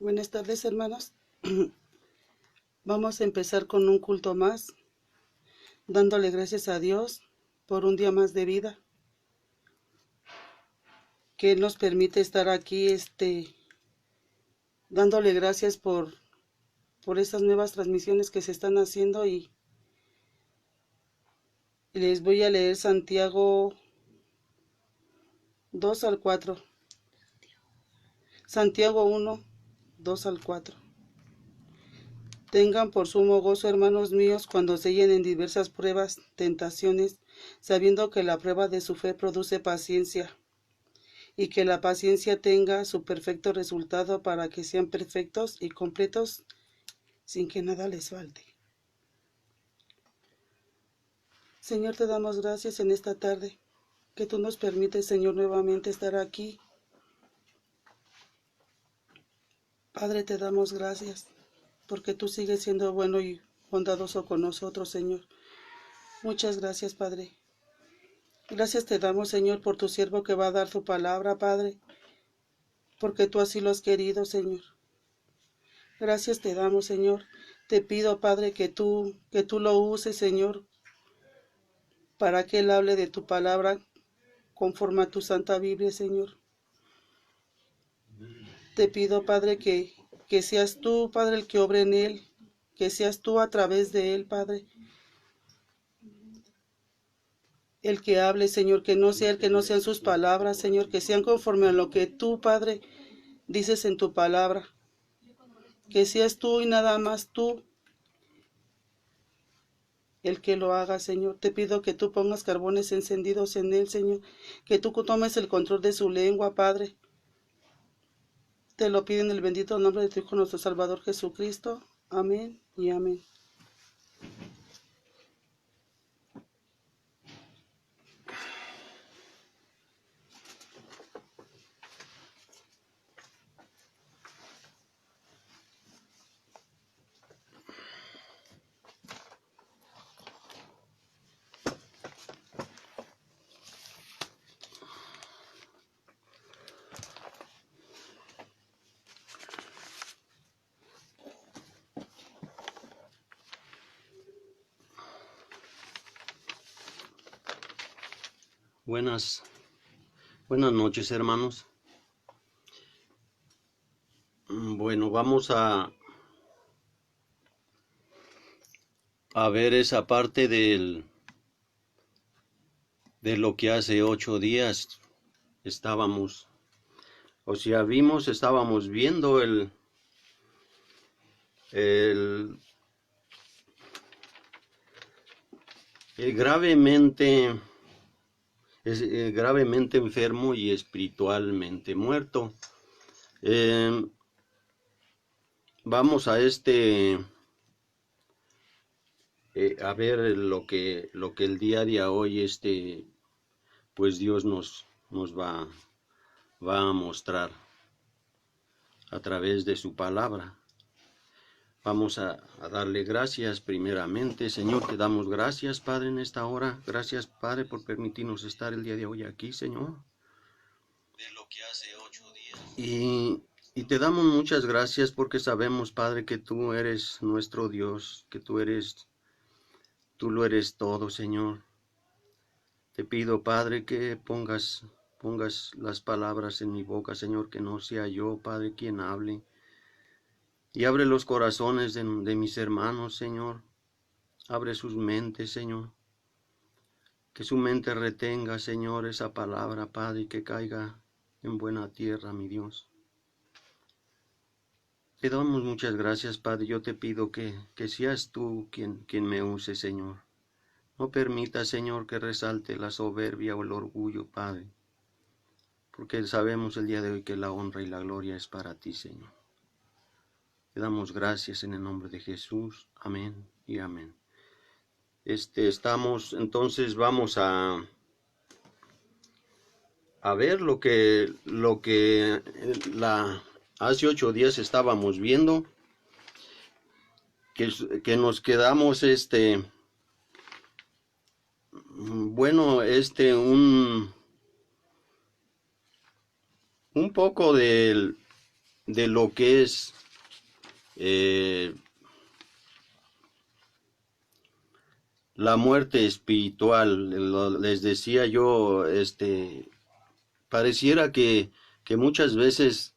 Buenas tardes, hermanos. Vamos a empezar con un culto más, dándole gracias a Dios por un día más de vida, que Él nos permite estar aquí, dándole gracias por esas nuevas transmisiones que se están haciendo y les voy a leer Santiago 2 al 4. Santiago 1, 2 al 4. Tengan por sumo gozo, hermanos míos, cuando se hallen en diversas pruebas, tentaciones, sabiendo que la prueba de su fe produce paciencia, y que la paciencia tenga su perfecto resultado para que sean perfectos y completos sin que nada les falte. Señor, te damos gracias en esta tarde, que tú nos permites, Señor, nuevamente estar aquí. Padre, te damos gracias, porque tú sigues siendo bueno y bondadoso con nosotros, Señor. Muchas gracias, Padre. Gracias te damos, Señor, por tu siervo que va a dar tu palabra, Padre, porque tú así lo has querido, Señor. Gracias te damos, Señor. Te pido, Padre, que tú lo uses, Señor, para que Él hable de tu palabra conforme a tu Santa Biblia, Señor. Te pido, Padre, que seas tú, Padre, el que obre en Él, que seas tú a través de Él, Padre, el que hable, Señor, que no sean sus palabras, Señor, que sean conforme a lo que tú, Padre, dices en tu palabra. Que seas tú y nada más tú el que lo haga, Señor. Te pido que tú pongas carbones encendidos en él, Señor. Que tú tomes el control de su lengua, Padre. Te lo pido en el bendito nombre de tu Hijo, nuestro Salvador Jesucristo. Amén y amén. Buenas noches, hermanos. Bueno, vamos a ver esa parte de lo que hace 8 días estábamos viendo el gravemente enfermo y espiritualmente muerto. Vamos a a ver lo que el día de hoy pues Dios nos va a mostrar a través de su palabra. Vamos a darle gracias primeramente. Señor, te damos gracias, Padre, en esta hora. Gracias, Padre, por permitirnos estar el día de hoy aquí, Señor. De lo que hace 8 días. Y te damos muchas gracias porque sabemos, Padre, que tú eres nuestro Dios, que tú lo eres todo, Señor. Te pido, Padre, que pongas las palabras en mi boca, Señor, que no sea yo, Padre, quien hable. Y abre los corazones de mis hermanos, Señor. Abre sus mentes, Señor. Que su mente retenga, Señor, esa palabra, Padre, y que caiga en buena tierra, mi Dios. Te damos muchas gracias, Padre. Yo te pido que seas tú quien me use, Señor. No permita, Señor, que resalte la soberbia o el orgullo, Padre. Porque sabemos el día de hoy que la honra y la gloria es para ti, Señor. Te damos gracias en el nombre de Jesús. Amén y amén. Entonces vamos a ver lo que hace 8 días estábamos viendo, que nos quedamos, un poco del de lo que es la muerte espiritual. Les decía yo, pareciera que muchas veces,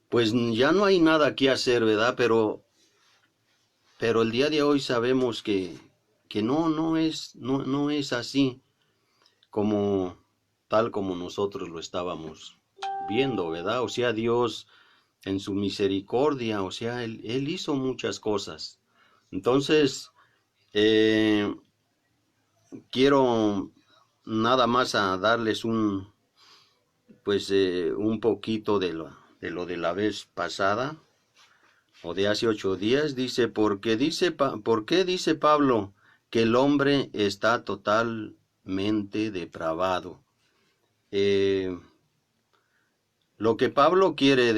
pues ya no hay nada que hacer, ¿verdad? Pero el día de hoy sabemos que no es así como tal como nosotros lo estábamos viendo, ¿verdad? O sea, Dios en su misericordia, o sea, Él hizo muchas cosas. Entonces, quiero nada más a darles un poquito de lo de la vez pasada, o de hace 8 días. Dice, ¿por qué dice Pablo que el hombre está totalmente depravado? Lo que Pablo quiere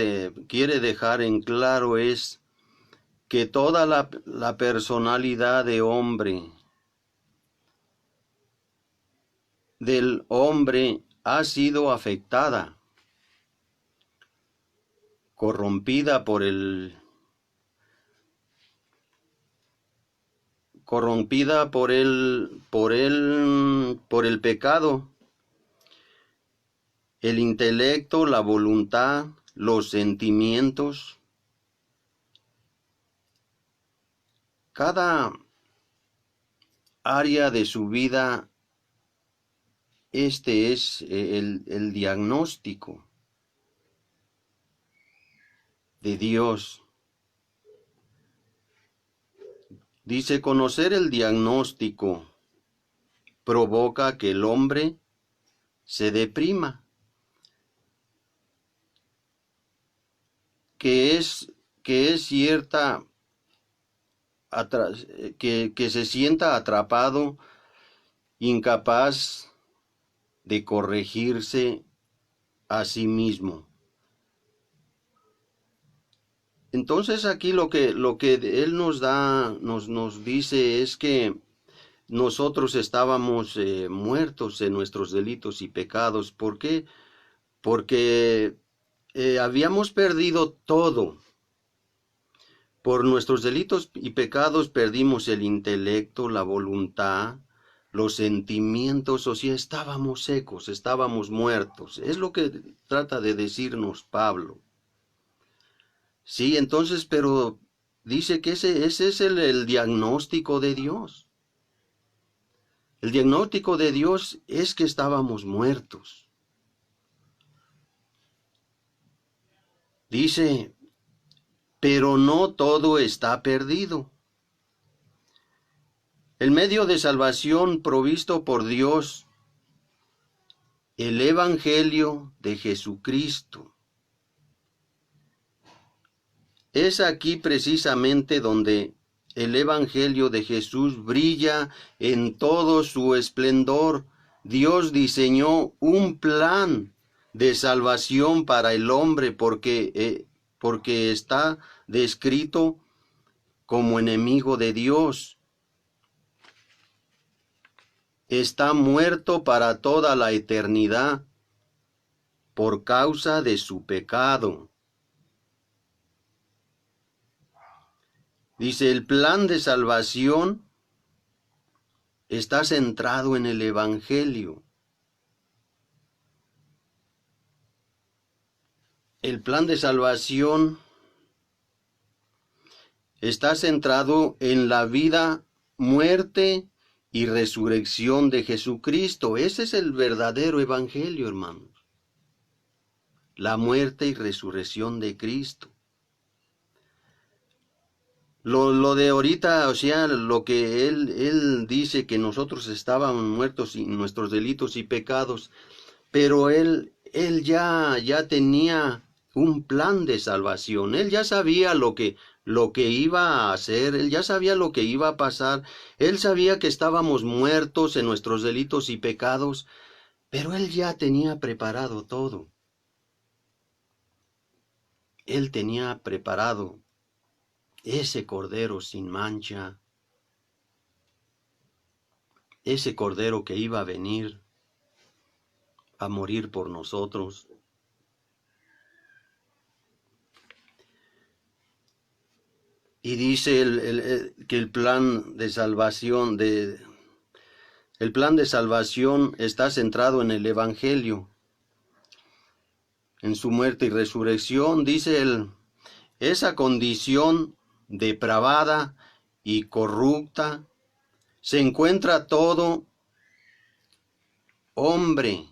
dejar en claro es que toda la personalidad del hombre ha sido afectada, corrompida por el pecado, el intelecto, la voluntad, los sentimientos. Cada área de su vida, este es el diagnóstico de Dios. Dice, conocer el diagnóstico provoca que el hombre se deprima, que es cierta, que se sienta atrapado, incapaz de corregirse a sí mismo. Entonces aquí lo que él nos dice es que nosotros estábamos muertos en nuestros delitos y pecados. ¿Por qué? Porque habíamos perdido todo. Por nuestros delitos y pecados perdimos el intelecto, la voluntad, los sentimientos, o sea, estábamos secos, estábamos muertos. Es lo que trata de decirnos Pablo. Sí, entonces, pero dice que ese es el diagnóstico de Dios. El diagnóstico de Dios es que estábamos muertos. Dice, pero no todo está perdido. El medio de salvación provisto por Dios, el Evangelio de Jesucristo. Es aquí precisamente donde el Evangelio de Jesús brilla en todo su esplendor. Dios diseñó un plan de salvación para el hombre porque está descrito como enemigo de Dios. Está muerto para toda la eternidad por causa de su pecado. Dice, el plan de salvación está centrado en el Evangelio. El plan de salvación está centrado en la vida, muerte y resurrección de Jesucristo. Ese es el verdadero Evangelio, hermanos. La muerte y resurrección de Cristo. Lo de ahorita, o sea, lo que él dice que nosotros estábamos muertos en nuestros delitos y pecados, pero él ya tenía un plan de salvación. Él ya sabía lo que iba a hacer, él ya sabía lo que iba a pasar, él sabía que estábamos muertos en nuestros delitos y pecados, pero él ya tenía preparado todo. Él tenía preparado ese cordero sin mancha, ese cordero que iba a venir a morir por nosotros. y dice que el plan de salvación está centrado en el Evangelio, en su muerte y resurrección. Dice esa condición depravada y corrupta se encuentra todo hombre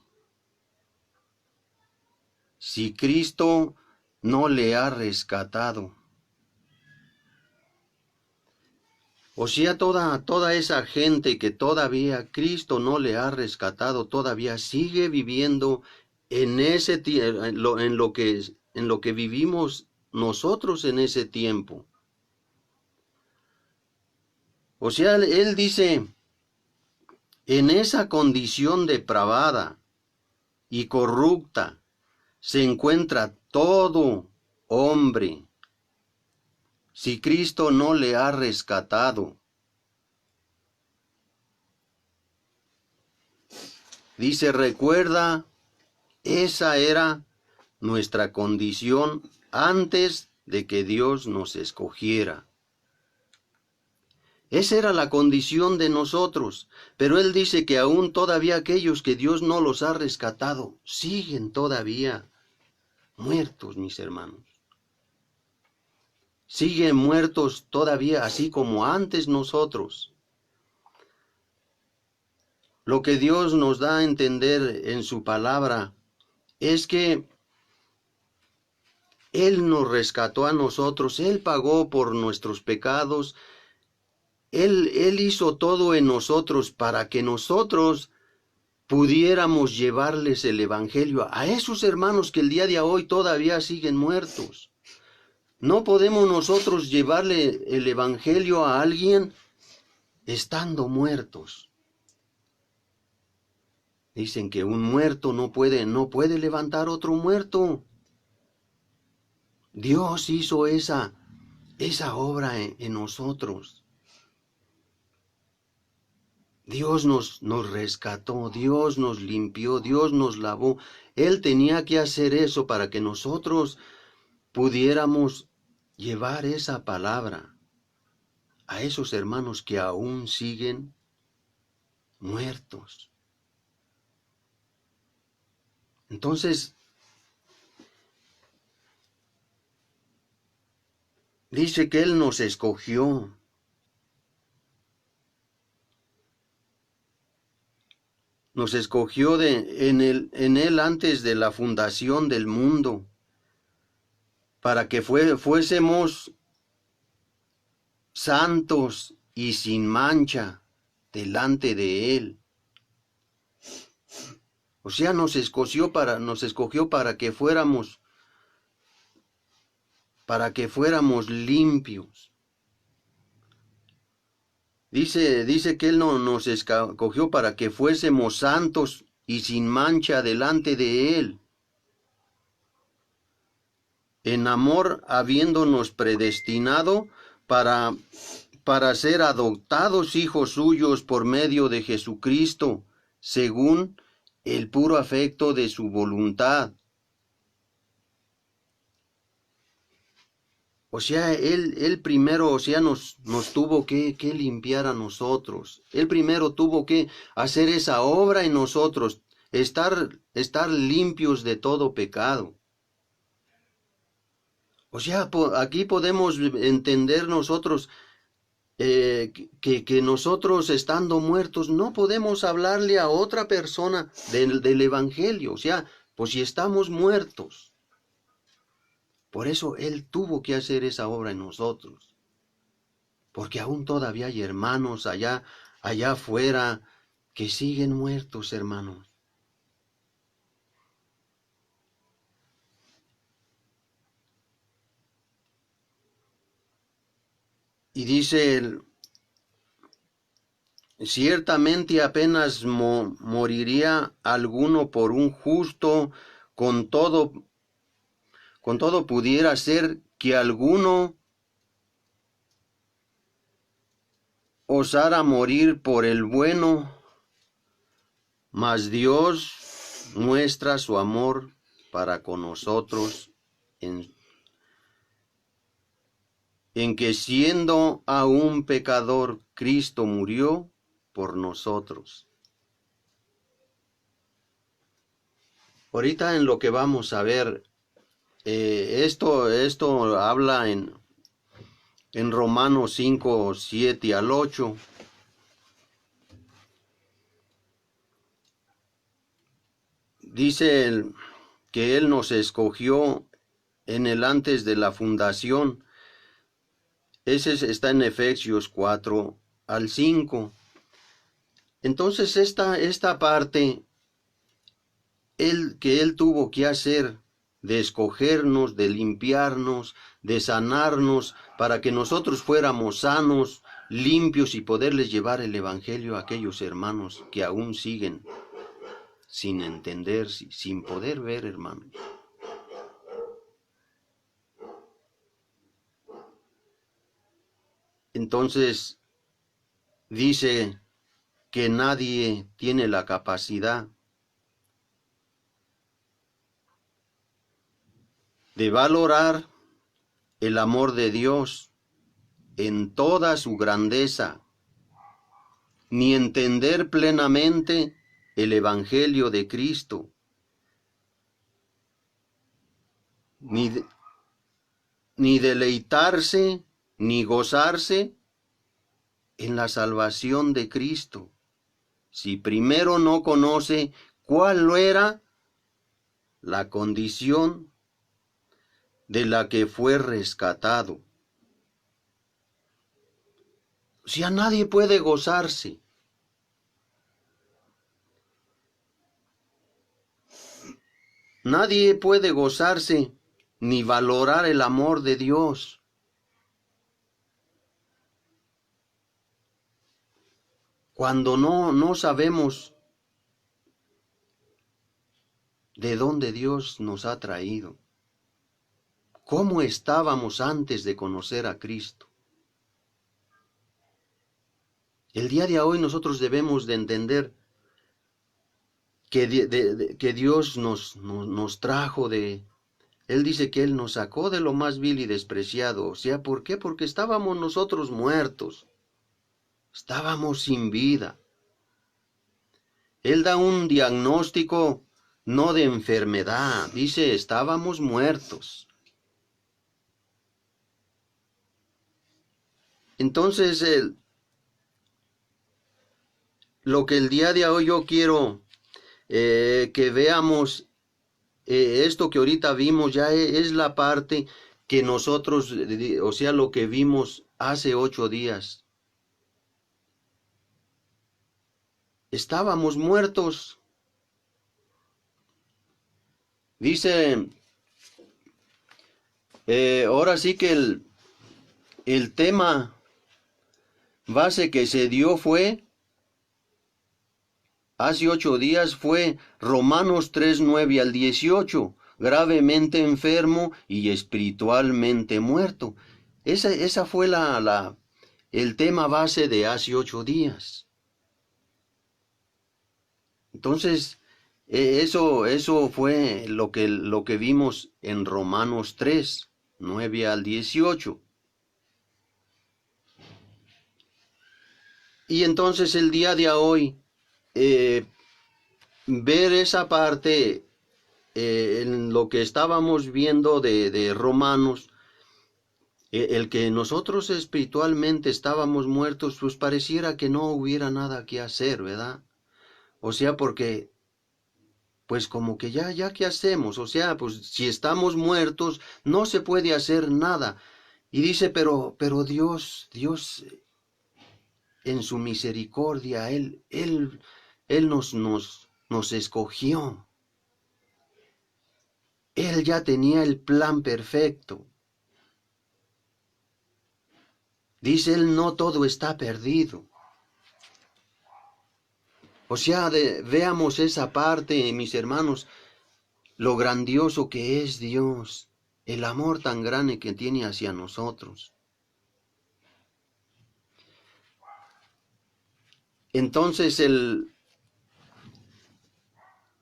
si Cristo no le ha rescatado. O sea, toda esa gente que todavía Cristo no le ha rescatado, todavía sigue viviendo en lo que vivimos nosotros en ese tiempo. O sea, él dice, en esa condición depravada y corrupta se encuentra todo hombre si Cristo no le ha rescatado. Dice, recuerda, esa era nuestra condición antes de que Dios nos escogiera. Esa era la condición de nosotros, pero Él dice que aún todavía aquellos que Dios no los ha rescatado, siguen todavía muertos, mis hermanos. Siguen muertos todavía así como antes nosotros. Lo que Dios nos da a entender en su palabra es que Él nos rescató a nosotros, Él pagó por nuestros pecados, Él hizo todo en nosotros para que nosotros pudiéramos llevarles el Evangelio a esos hermanos que el día de hoy todavía siguen muertos. No podemos nosotros llevarle el Evangelio a alguien estando muertos. Dicen que un muerto no puede levantar otro muerto. Dios hizo esa obra en nosotros. Dios nos rescató, Dios nos limpió, Dios nos lavó. Él tenía que hacer eso para que nosotros pudiéramos llevar esa palabra a esos hermanos que aún siguen muertos. Entonces, dice que Él nos escogió. Nos escogió en Él antes de la fundación del mundo, para que fuésemos santos y sin mancha delante de Él. O sea, nos escogió para que fuéramos limpios. Dice que Él nos escogió para que fuésemos santos y sin mancha delante de Él. En amor, habiéndonos predestinado para ser adoptados hijos suyos por medio de Jesucristo, según el puro afecto de su voluntad. O sea, Él primero, o sea, nos tuvo que limpiar a nosotros. Él primero tuvo que hacer esa obra en nosotros, estar limpios de todo pecado. O sea, aquí podemos entender nosotros que nosotros estando muertos no podemos hablarle a otra persona del Evangelio. O sea, pues si estamos muertos. Por eso Él tuvo que hacer esa obra en nosotros. Porque aún todavía hay hermanos allá afuera que siguen muertos, hermanos. Y dice él, ciertamente apenas moriría alguno por un justo, con todo pudiera ser que alguno osara morir por el bueno, mas Dios muestra su amor para con nosotros en que siendo aún pecador, Cristo murió por nosotros. Ahorita en lo que vamos a ver, esto habla en Romanos 5, 7 al 8. Dice que Él nos escogió en el antes de la fundación. Ese está en Efesios 4 al 5. Entonces esta parte, que Él tuvo que hacer, de escogernos, de limpiarnos, de sanarnos, para que nosotros fuéramos sanos, limpios y poderles llevar el Evangelio a aquellos hermanos que aún siguen sin entender, sin poder ver, hermanos. Entonces, dice que nadie tiene la capacidad de valorar el amor de Dios en toda su grandeza, ni entender plenamente el Evangelio de Cristo, ni deleitarse, ni gozarse en la salvación de Cristo, si primero no conoce cuál era la condición de la que fue rescatado. O sea, nadie puede gozarse. Nadie puede gozarse ni valorar el amor de Dios cuando no sabemos de dónde Dios nos ha traído, cómo estábamos antes de conocer a Cristo. El día de hoy nosotros debemos de entender que Dios nos trajo de... Él dice que Él nos sacó de lo más vil y despreciado. O sea, ¿por qué? Porque estábamos nosotros muertos. Estábamos sin vida. Él da un diagnóstico no de enfermedad. Dice, estábamos muertos. Entonces, lo que el día de hoy yo quiero que veamos, esto que ahorita vimos ya es la parte que nosotros, o sea, lo que vimos hace 8 días. Estábamos muertos. Dice, ahora sí que el tema base que se dio fue, hace 8 días, fue Romanos 3, 9 al 18, gravemente enfermo y espiritualmente muerto. Esa fue el tema base de hace 8 días. Entonces, eso fue lo que vimos en Romanos 3, 9 al 18. Y entonces el día de hoy, ver esa parte, en lo que estábamos viendo de Romanos, el que nosotros espiritualmente estábamos muertos, pues pareciera que no hubiera nada que hacer, ¿verdad? O sea, porque, pues como que ya ¿qué hacemos? O sea, pues si estamos muertos, no se puede hacer nada. Y dice, pero Dios en su misericordia, Él nos escogió. Él ya tenía el plan perfecto. Dice Él, no todo está perdido. O sea, veamos esa parte, mis hermanos, lo grandioso que es Dios, el amor tan grande que tiene hacia nosotros. Entonces,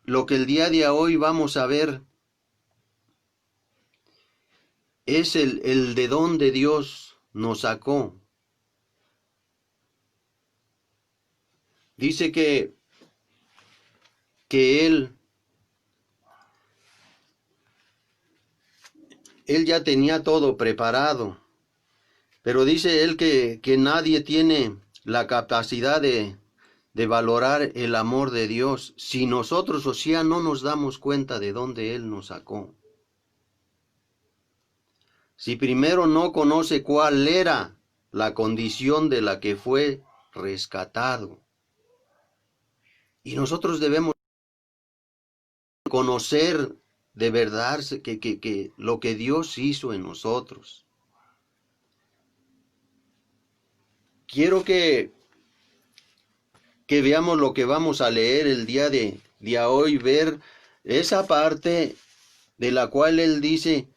lo que el día de hoy vamos a ver es el de dónde Dios nos sacó. Dice que Él ya tenía todo preparado, pero dice Él que nadie tiene la capacidad de valorar el amor de Dios si nosotros, o sea, no nos damos cuenta de dónde Él nos sacó. Si primero no conoce cuál era la condición de la que fue rescatado. Y nosotros debemos conocer de verdad que lo que Dios hizo en nosotros. Quiero que veamos lo que vamos a leer el día de hoy, ver esa parte de la cual Él dice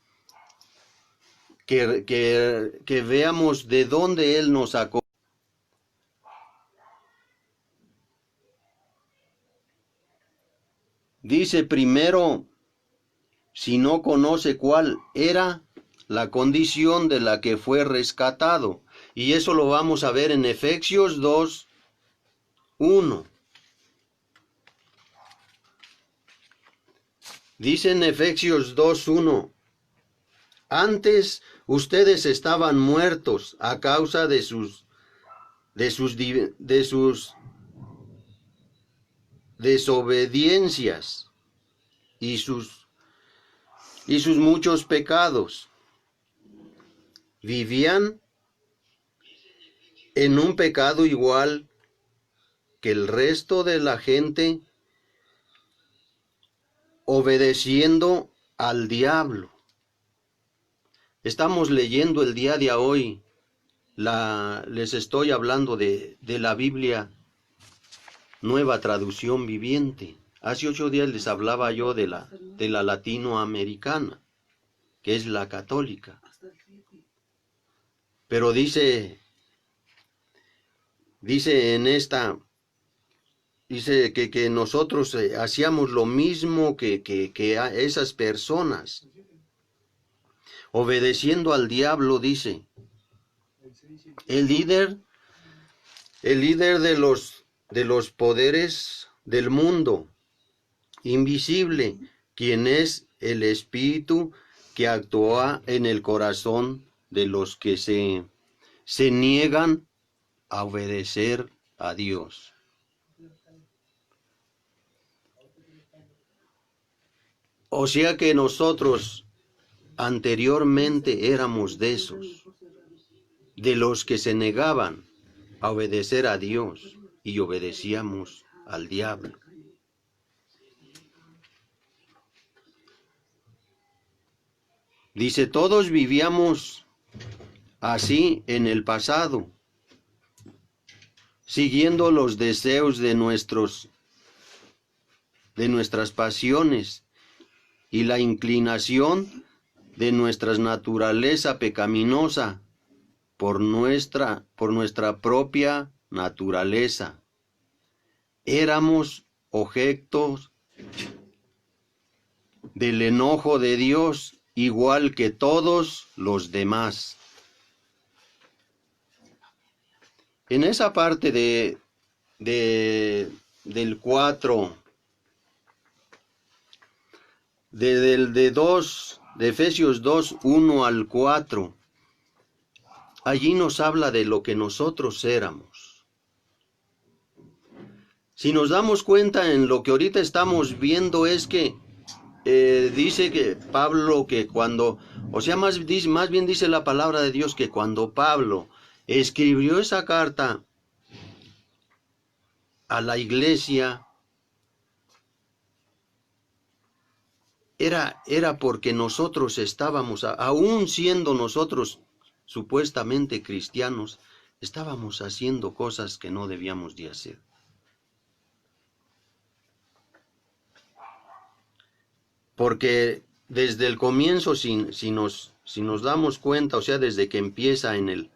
que veamos de dónde Él nos sacó. Dice primero, si no conoce cuál era la condición de la que fue rescatado. Y eso lo vamos a ver en Efesios 2:1. Dice en Efesios 2:1, antes ustedes estaban muertos a causa de sus desobediencias y sus muchos pecados. Vivían en un pecado igual que el resto de la gente, obedeciendo al diablo. Estamos leyendo el día de hoy, les estoy hablando de la Biblia, Nueva Traducción Viviente. Hace 8 días les hablaba yo de la latinoamericana, que es la católica. Pero dice en esta, dice que nosotros hacíamos lo mismo que a esas personas, obedeciendo al diablo, dice. El líder de los poderes del mundo invisible, quien es el espíritu que actúa en el corazón de los que se niegan a obedecer a Dios. O sea que nosotros anteriormente éramos de esos, de los que se negaban a obedecer a Dios y obedecíamos al diablo. Dice, todos vivíamos así en el pasado, siguiendo los deseos de nuestras pasiones y la inclinación de nuestra naturaleza pecaminosa por nuestra propia naturaleza. Éramos objetos del enojo de Dios, igual que todos los demás. En esa parte del 4, de Efesios 2:1 al 4, allí nos habla de lo que nosotros éramos. Si nos damos cuenta en lo que ahorita estamos viendo es que dice que Pablo que cuando, o sea, más bien dice la palabra de Dios que cuando Pablo escribió esa carta a la iglesia, era porque nosotros estábamos, aún siendo nosotros supuestamente cristianos, estábamos haciendo cosas que no debíamos de hacer. Porque desde el comienzo, si nos damos cuenta, o sea, desde que empieza en el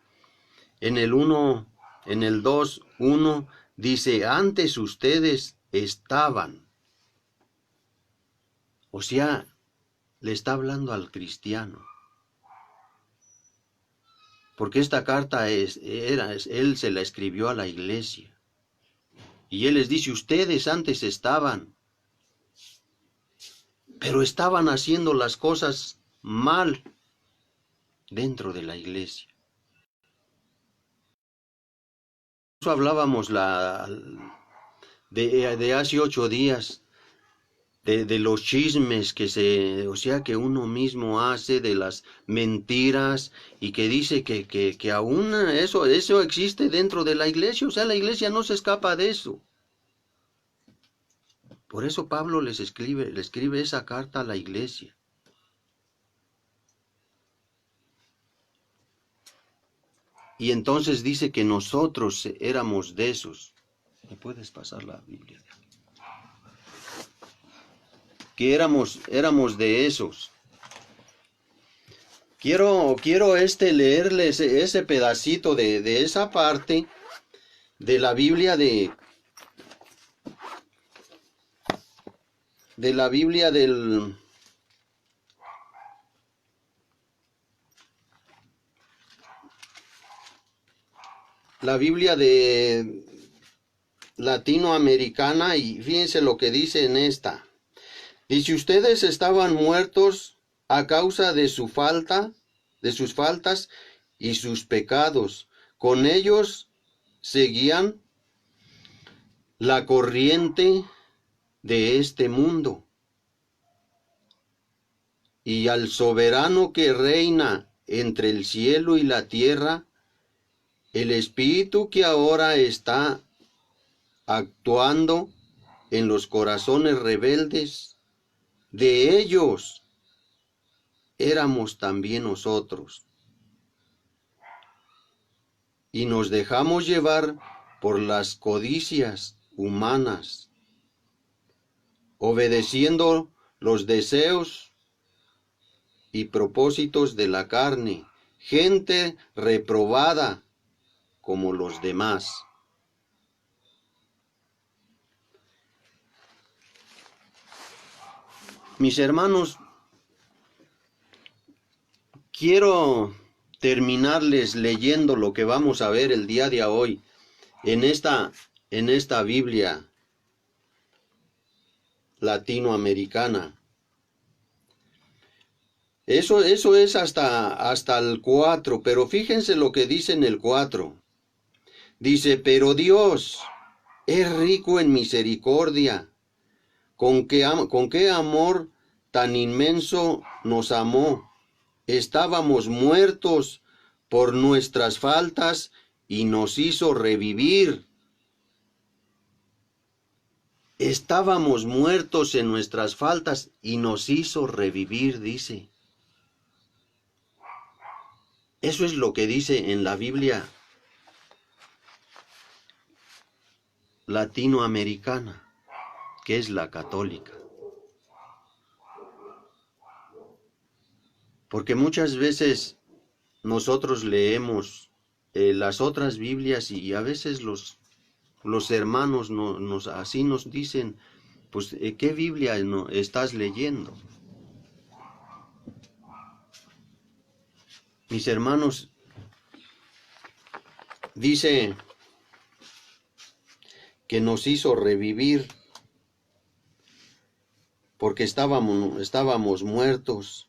2:1, dice, antes ustedes estaban. O sea, le está hablando al cristiano. porque esta carta él se la escribió a la iglesia. Y él les dice, ustedes antes estaban, pero estaban haciendo las cosas mal dentro de la iglesia. Eso hablábamos de hace 8 días, de los chismes que uno mismo hace, de las mentiras, y que dice que aún eso existe dentro de la iglesia. O sea, la iglesia no se escapa de eso. Por eso Pablo le escribe esa carta a la iglesia. Y entonces dice que nosotros éramos de esos. ¿Me puedes pasar la Biblia? Que éramos de esos. Quiero leerles ese pedacito de esa parte de la Biblia de la Biblia del latinoamericana, y fíjense lo que dice en esta. Dice, ustedes estaban muertos a causa de sus faltas y sus pecados. Con ellos seguían la corriente de este mundo. Y al soberano que reina entre el cielo y la tierra, el espíritu que ahora está actuando en los corazones rebeldes, de ellos éramos también nosotros. Y nos dejamos llevar por las codicias humanas, obedeciendo los deseos y propósitos de la carne, gente reprobada como los demás. Mis hermanos, quiero terminarles leyendo lo que vamos a ver el día de hoy en esta Biblia latinoamericana. Eso es hasta el 4, pero fíjense lo que dice en el 4. Dice, pero Dios es rico en misericordia. ¿Con qué amor tan inmenso nos amó? Estábamos muertos por nuestras faltas y nos hizo revivir. Estábamos muertos en nuestras faltas y nos hizo revivir, dice. Eso es lo que dice en la Biblia latinoamericana, que es la católica. Porque muchas veces nosotros leemos las otras Biblias y a veces los hermanos así nos dicen, pues, ¿qué Biblia estás leyendo? Mis hermanos, dice que nos hizo revivir porque estábamos muertos.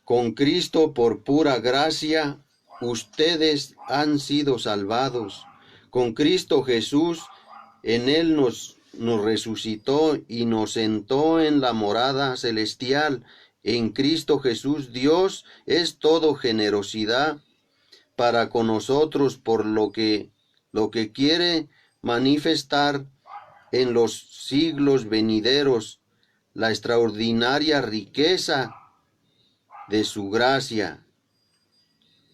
Con Cristo por pura gracia, ustedes han sido salvados. Con Cristo Jesús, en Él nos resucitó y nos sentó en la morada celestial. En Cristo Jesús, Dios es todo generosidad para con nosotros, por lo que quiere manifestar en los siglos venideros la extraordinaria riqueza de su gracia.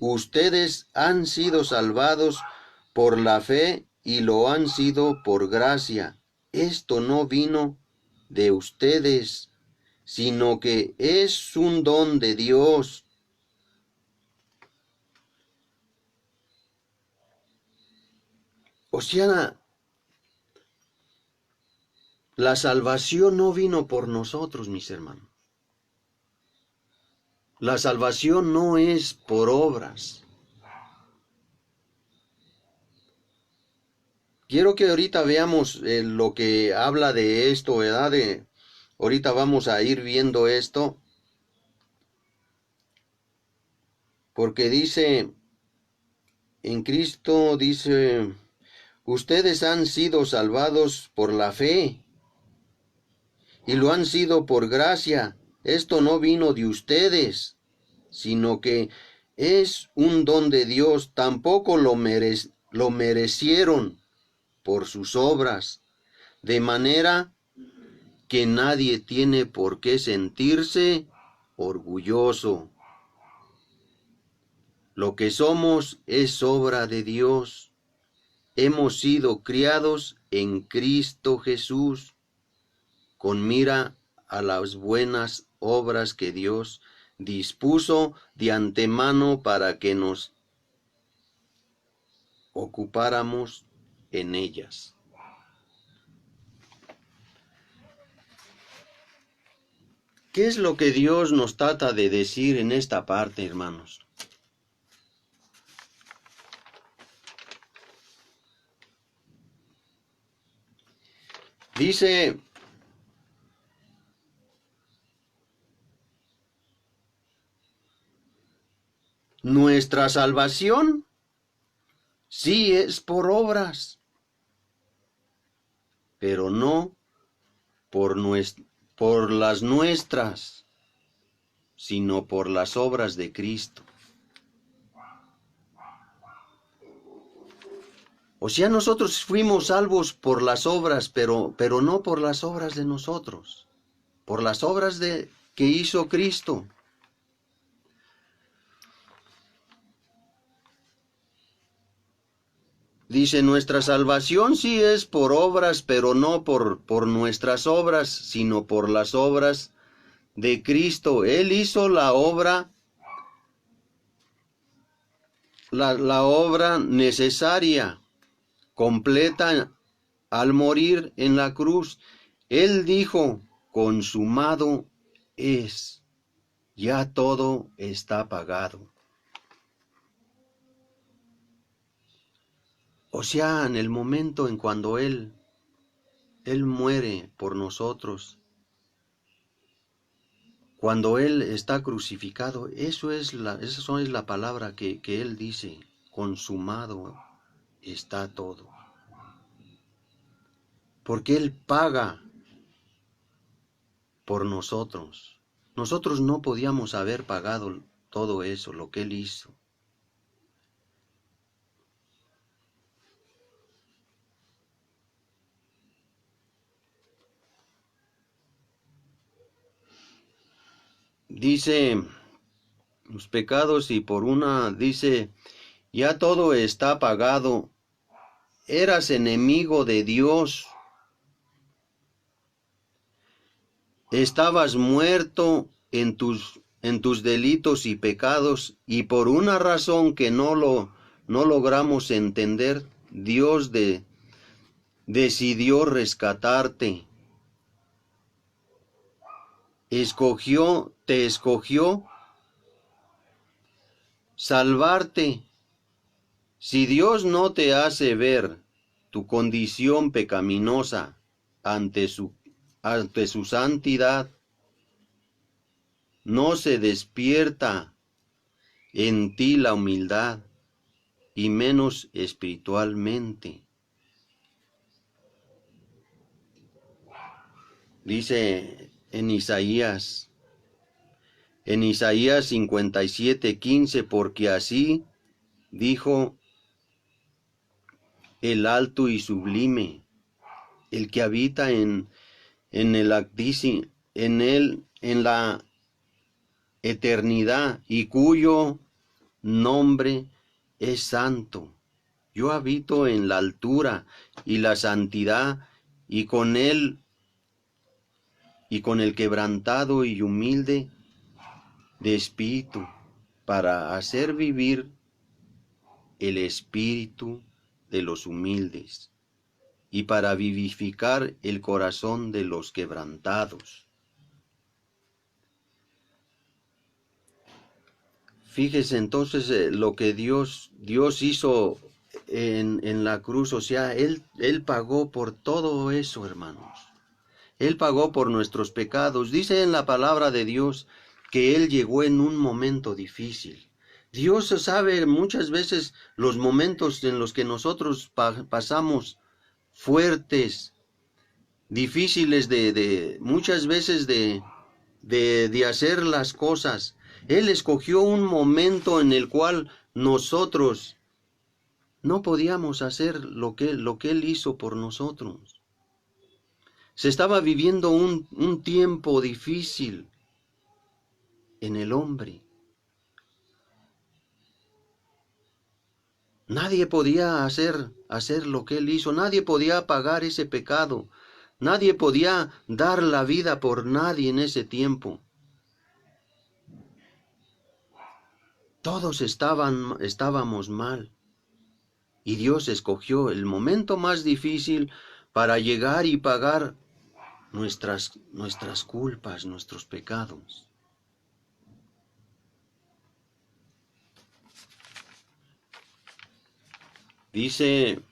Ustedes han sido salvados por la fe y lo han sido por gracia. Esto no vino de ustedes, sino que es un don de Dios. O sea, la salvación no vino por nosotros, mis hermanos. La salvación no es por obras. Quiero que ahorita veamos lo que habla de esto, ¿verdad? Ahorita vamos a ir viendo esto, porque dice, en Cristo dice, ustedes han sido salvados por la fe, y lo han sido por gracia. Esto no vino de ustedes, sino que es un don de Dios. Tampoco lo merecieron por sus obras, de manera que nadie tiene por qué sentirse orgulloso. Lo que somos es obra de Dios. Hemos sido criados en Cristo Jesús, con mira a las buenas obras que Dios dispuso de antemano para que nos ocupáramos en ellas. ¿Qué es lo que Dios nos trata de decir en esta parte, hermanos? Dice, nuestra salvación sí es por obras, pero no por las nuestras, sino por las obras de Cristo. O sea, nosotros fuimos salvos por las obras, pero no por las obras de nosotros, por las obras que hizo Cristo. Dice, nuestra salvación sí es por obras, pero no por nuestras obras, sino por las obras de Cristo. Él hizo la obra, la obra necesaria, completa al morir en la cruz. Él dijo, consumado es, ya todo está pagado. O sea, en el momento en cuando Él muere por nosotros, cuando Él está crucificado, esa es la palabra que Él dice, consumado está todo. Porque Él paga por nosotros. Nosotros no podíamos haber pagado todo eso, lo que Él hizo. Dice, los pecados y por una, dice, ya todo está pagado. Eras enemigo de Dios. Estabas muerto en tus delitos y pecados, y por una razón que no logramos entender, Dios decidió rescatarte. Te escogió salvarte. Si Dios no te hace ver tu condición pecaminosa ante su santidad, no se despierta en ti la humildad, y menos espiritualmente. Dice en Isaías 57:15, porque así dijo el alto y sublime, el que habita en el Altísimo, en la eternidad, y cuyo nombre es santo. Yo habito en la altura y la santidad, y con el quebrantado y humilde de espíritu, para hacer vivir el espíritu de los humildes, y para vivificar el corazón de los quebrantados. fíjese entonces lo que Dios hizo en la cruz, o sea, Él pagó por todo eso, hermanos. Él pagó por nuestros pecados. Dice en la palabra de Dios que Él llegó en un momento difícil. Dios sabe muchas veces los momentos en los que nosotros pasamos fuertes, difíciles muchas veces de hacer las cosas. Él escogió un momento en el cual nosotros no podíamos hacer lo que Él hizo por nosotros. Se estaba viviendo un tiempo difícil en el hombre. Nadie podía hacer lo que Él hizo. Nadie podía pagar ese pecado. Nadie podía dar la vida por nadie en ese tiempo. Todos estábamos mal. Y Dios escogió el momento más difícil para llegar y pagar nuestras culpas, nuestros pecados. Dice,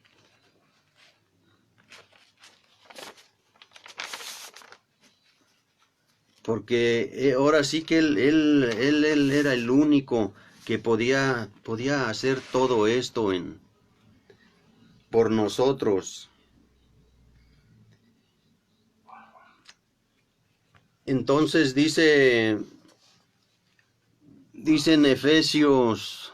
porque ahora sí que él era el único que podía hacer todo esto por nosotros. Entonces dice en Efesios,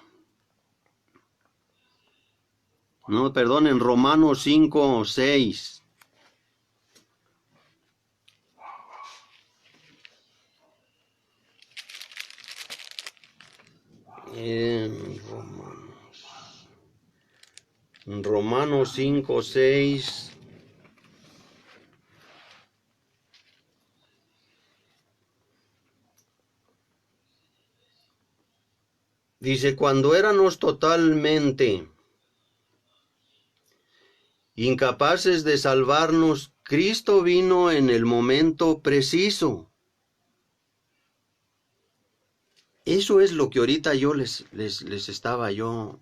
no, perdón, en Romanos 5:6. En Romanos 5:6. Dice, cuando éramos totalmente incapaces de salvarnos, Cristo vino en el momento preciso. Eso es lo que ahorita yo les estaba yo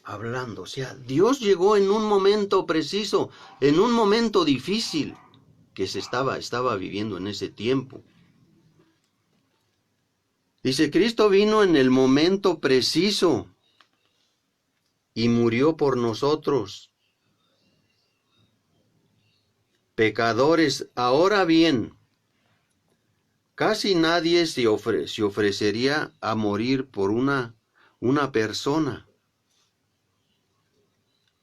hablando. O sea, Dios llegó en un momento preciso, en un momento difícil que se estaba viviendo en ese tiempo. Dice, Cristo vino en el momento preciso y murió por nosotros, pecadores. Ahora bien, casi nadie se ofrecería a morir por una persona,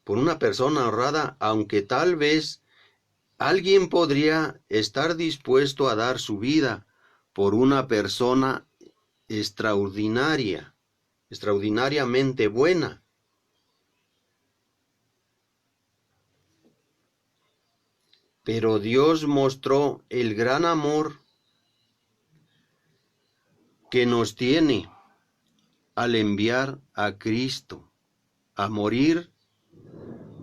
honrada, aunque tal vez alguien podría estar dispuesto a dar su vida por una persona extraordinariamente buena. Pero Dios mostró el gran amor que nos tiene al enviar a Cristo a morir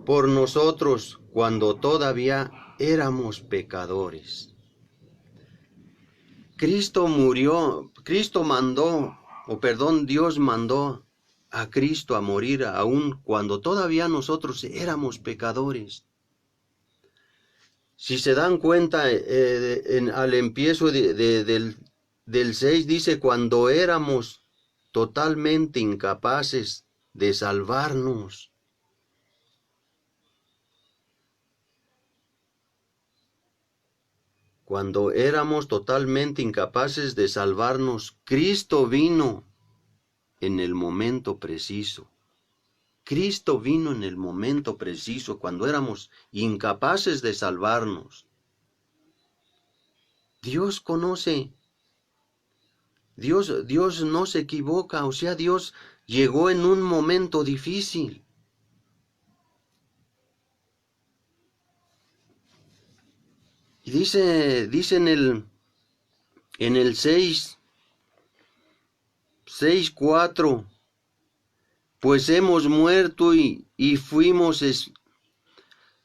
por nosotros cuando todavía éramos pecadores. Dios mandó a Cristo a morir aún cuando todavía nosotros éramos pecadores. Si se dan cuenta, al empiezo del 6 dice, cuando éramos totalmente incapaces de salvarnos. Cuando éramos totalmente incapaces de salvarnos, Cristo vino en el momento preciso. Cristo vino en el momento preciso, cuando éramos incapaces de salvarnos. Dios conoce. Dios no se equivoca, o sea, Dios llegó en un momento difícil. Y dice en el 6:4, pues hemos muerto y fuimos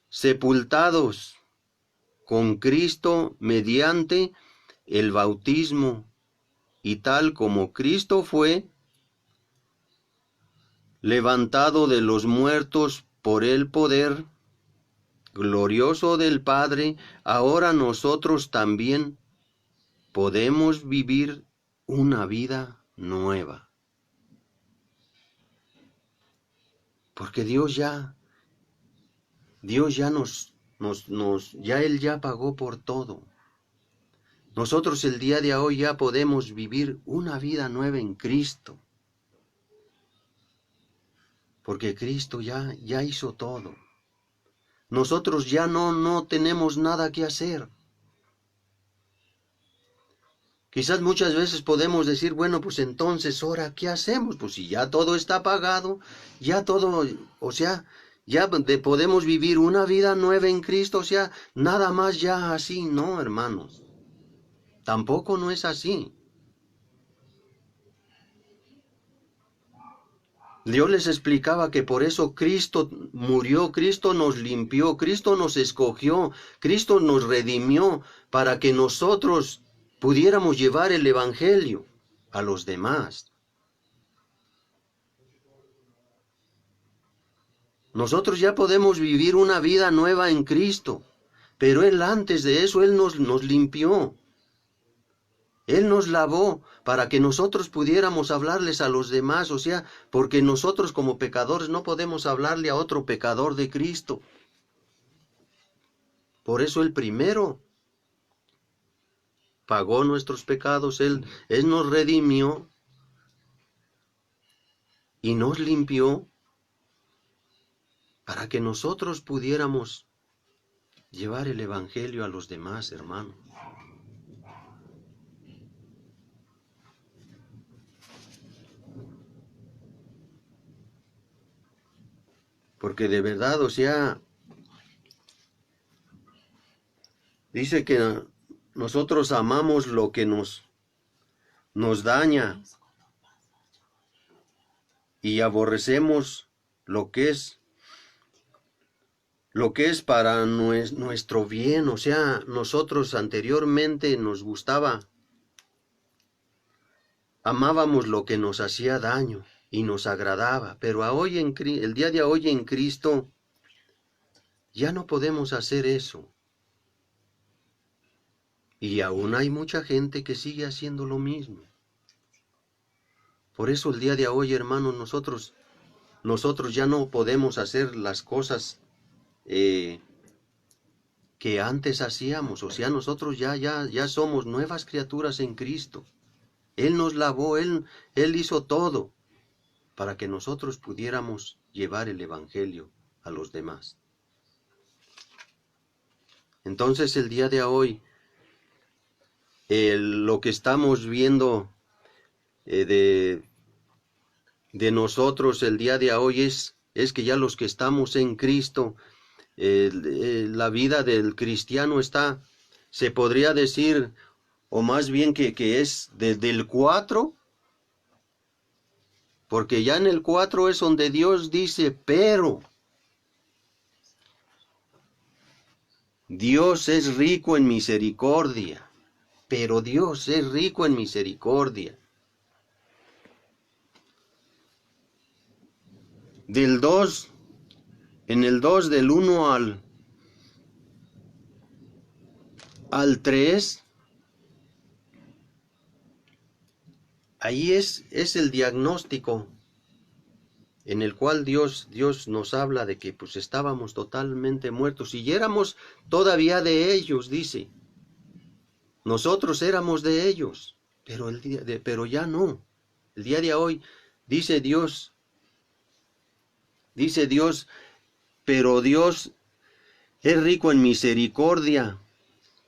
sepultados con Cristo mediante el bautismo, y tal como Cristo fue levantado de los muertos por el poder glorioso del Padre, ahora nosotros también podemos vivir una vida nueva. Porque Dios ya Él ya pagó por todo. Nosotros el día de hoy ya podemos vivir una vida nueva en Cristo. Porque Cristo ya hizo todo. Nosotros ya no tenemos nada que hacer. Quizás muchas veces podemos decir, bueno, pues entonces, ahora, ¿qué hacemos? Pues si ya todo está pagado, ya todo, o sea, ya podemos vivir una vida nueva en Cristo, o sea, nada más ya así, no, hermanos. Tampoco no es así. Dios les explicaba que por eso Cristo murió, Cristo nos limpió, Cristo nos escogió, Cristo nos redimió para que nosotros pudiéramos llevar el Evangelio a los demás. Nosotros ya podemos vivir una vida nueva en Cristo, pero Él antes de eso, Él nos limpió. Él nos lavó para que nosotros pudiéramos hablarles a los demás, o sea, porque nosotros como pecadores no podemos hablarle a otro pecador de Cristo. Por eso Él primero pagó nuestros pecados, Él nos redimió y nos limpió para que nosotros pudiéramos llevar el Evangelio a los demás, hermano. Porque de verdad, o sea, dice que nosotros amamos lo que nos daña y aborrecemos lo que es para nuestro bien. O sea, nosotros anteriormente nos gustaba, amábamos lo que nos hacía daño y nos agradaba, pero hoy el día de hoy en Cristo ya no podemos hacer eso. Y aún hay mucha gente que sigue haciendo lo mismo. Por eso el día de hoy, hermanos, nosotros ya no podemos hacer las cosas que antes hacíamos. O sea, nosotros ya somos nuevas criaturas en Cristo. Él nos lavó, Él hizo todo para que nosotros pudiéramos llevar el Evangelio a los demás. Entonces el día de hoy, lo que estamos viendo de nosotros el día de hoy es que ya los que estamos en Cristo, la vida del cristiano está, se podría decir, o más bien que es desde el 4, porque ya en el 4 es donde Dios dice, pero Dios es rico en misericordia, pero Dios es rico en misericordia. Del 2, en el 2 del 1 al 3, ahí es el diagnóstico en el cual Dios nos habla de que pues estábamos totalmente muertos y éramos todavía de ellos, dice. Nosotros éramos de ellos, pero ya no. El día de hoy dice Dios, pero Dios es rico en misericordia.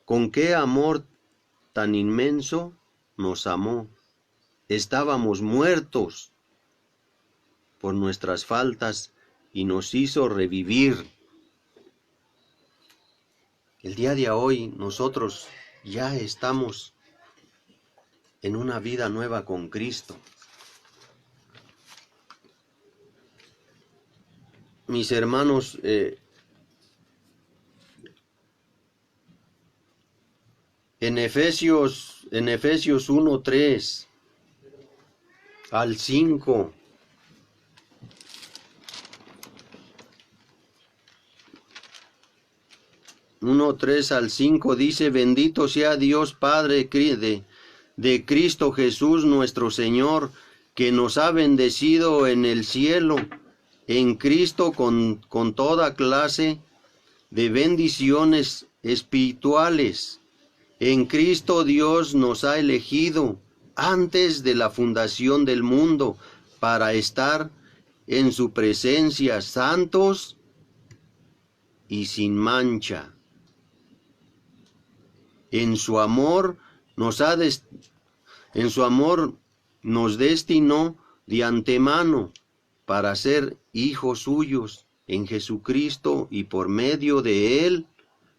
¿Con qué amor tan inmenso nos amó? Estábamos muertos por nuestras faltas y nos hizo revivir. El día de hoy nosotros ya estamos en una vida nueva con Cristo. Mis hermanos, en Efesios 1:3 al 5, 1:3 al 5 dice: bendito sea Dios Padre de Cristo Jesús nuestro Señor, que nos ha bendecido en el cielo, en Cristo con toda clase de bendiciones espirituales. En Cristo Dios nos ha elegido antes de la fundación del mundo para estar en su presencia santos y sin mancha. En su amor nos destinó de antemano para ser hijos suyos en Jesucristo, y por medio de él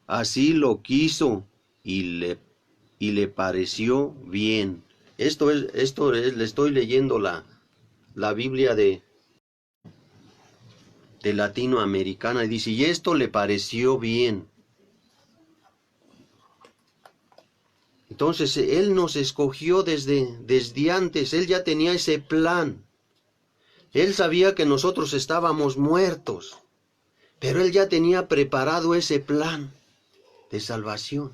así lo quiso y le pareció bien. Esto es, le estoy leyendo la Biblia de latinoamericana, y dice: y esto le pareció bien. Entonces él nos escogió desde antes. Él ya tenía ese plan. Él sabía que nosotros estábamos muertos, pero él ya tenía preparado ese plan de salvación.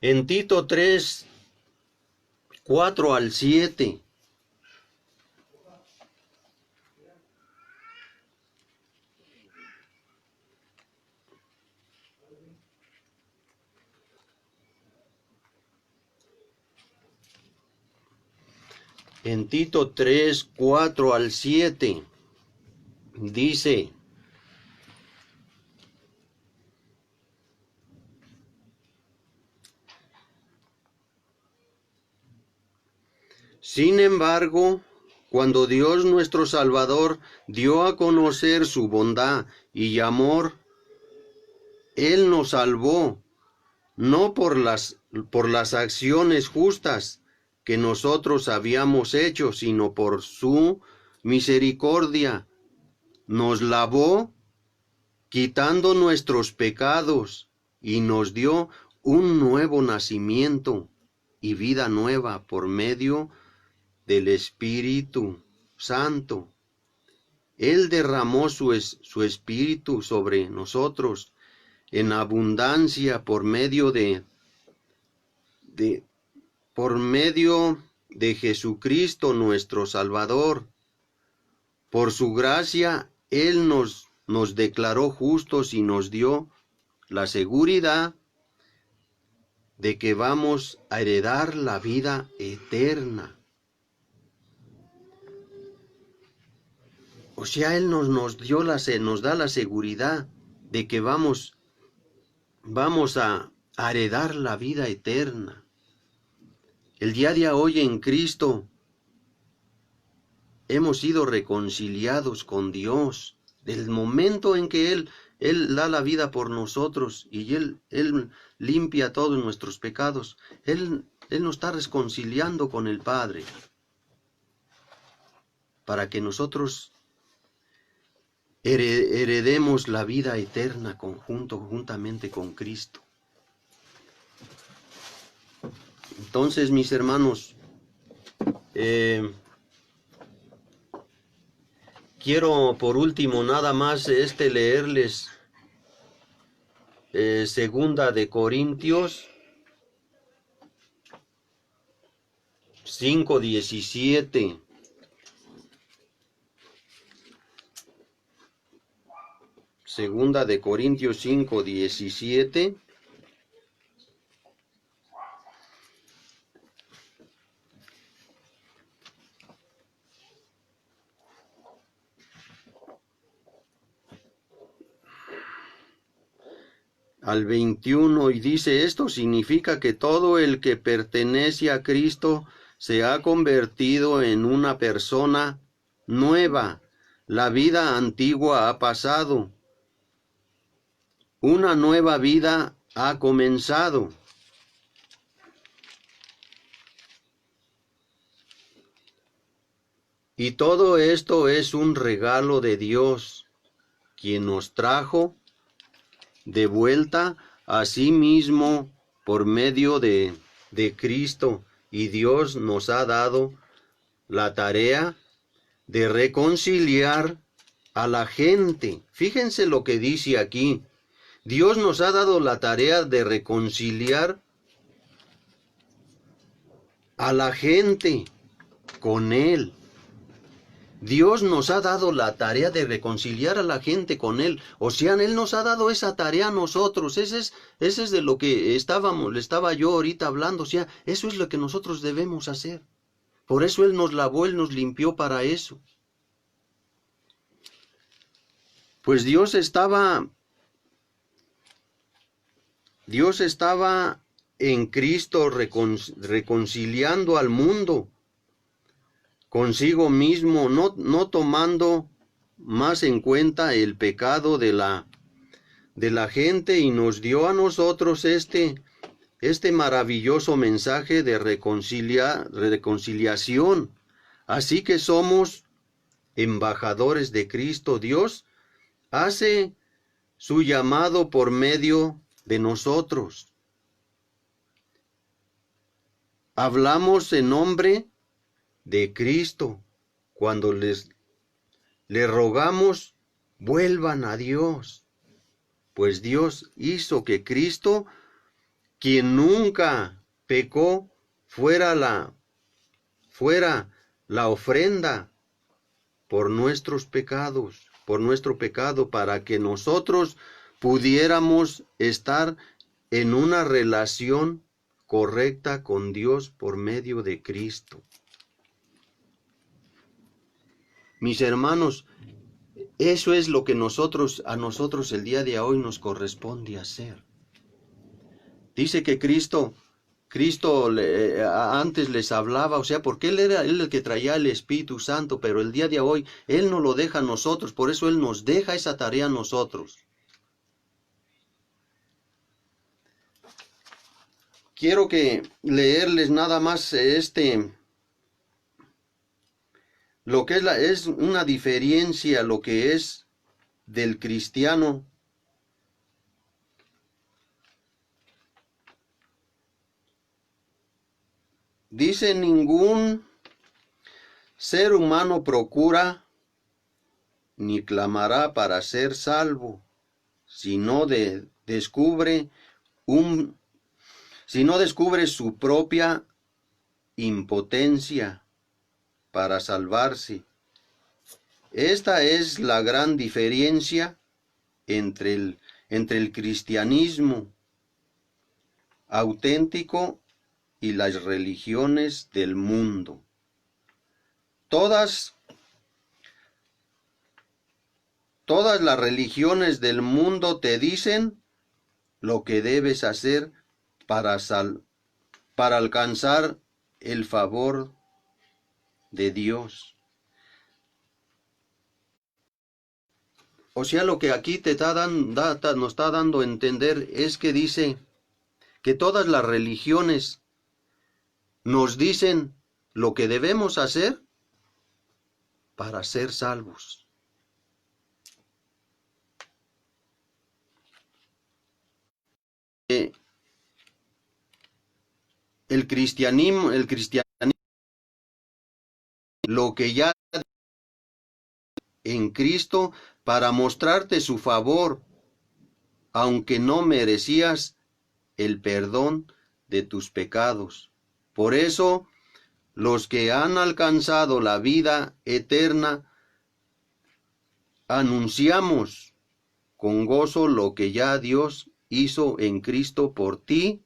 En Tito 3, 4 al 7. En Tito 3, 4 al 7 dice: sin embargo, cuando Dios nuestro Salvador dio a conocer su bondad y amor, Él nos salvó, no por las acciones justas que nosotros habíamos hecho, sino por su misericordia. Nos lavó, quitando nuestros pecados, y nos dio un nuevo nacimiento y vida nueva por medio del Espíritu Santo. Él derramó su Espíritu sobre nosotros en abundancia por medio de Jesucristo nuestro Salvador. Por su gracia, Él nos declaró justos y nos dio la seguridad de que vamos a heredar la vida eterna. O sea, Él nos da la seguridad de que vamos a heredar la vida eterna. El día de hoy en Cristo hemos sido reconciliados con Dios. Del momento en que Él da la vida por nosotros y Él limpia todos nuestros pecados, Él nos está reconciliando con el Padre, para que nosotros heredemos la vida eterna juntamente con Cristo. Entonces, mis hermanos, quiero por último nada más leerles Segunda de Corintios 5:17. Segunda de Corintios 5:17. Al 21, y dice: esto significa que todo el que pertenece a Cristo se ha convertido en una persona nueva. La vida antigua ha pasado. Una nueva vida ha comenzado. Y todo esto es un regalo de Dios, quien nos trajo de vuelta a sí mismo por medio de Cristo, y Dios nos ha dado la tarea de reconciliar a la gente. Fíjense lo que dice aquí. Dios nos ha dado la tarea de reconciliar a la gente con Él. Dios nos ha dado la tarea de reconciliar a la gente con Él. O sea, Él nos ha dado esa tarea a nosotros. Ese es de lo que le estaba yo ahorita hablando. O sea, eso es lo que nosotros debemos hacer. Por eso Él nos lavó, Él nos limpió para eso. Pues Dios estaba en Cristo reconciliando al mundo consigo mismo, no tomando más en cuenta el pecado de la gente, y nos dio a nosotros este maravilloso mensaje de reconciliación. Así que somos embajadores de Cristo. Dios hace su llamado por medio de nosotros. Hablamos en nombre de Cristo cuando le rogamos vuelvan a Dios, pues Dios hizo que Cristo, quien nunca pecó, fuera la ofrenda por nuestros pecados, por nuestro pecado, para que nosotros pudiéramos estar en una relación correcta con Dios por medio de Cristo. Mis hermanos, eso es lo que a nosotros el día de hoy nos corresponde hacer. Dice que Cristo antes les hablaba, o sea, porque Él era el que traía el Espíritu Santo, pero el día de hoy Él no lo deja a nosotros, por eso Él nos deja esa tarea a nosotros. Quiero leerles nada más lo que es una diferencia, lo que es del cristiano. Dice, ningún ser humano procura ni clamará para ser salvo, si no descubre su propia impotencia para salvarse. Esta es la gran diferencia entre el cristianismo auténtico y las religiones del mundo. Todas las religiones del mundo te dicen lo que debes hacer para alcanzar el favor de Dios. O sea, lo que aquí nos está dando a entender es que dice que todas las religiones nos dicen lo que debemos hacer para ser salvos. El cristianismo, lo que ya en Cristo para mostrarte su favor, aunque no merecías el perdón de tus pecados. Por eso, los que han alcanzado la vida eterna, anunciamos con gozo lo que ya Dios hizo en Cristo por ti.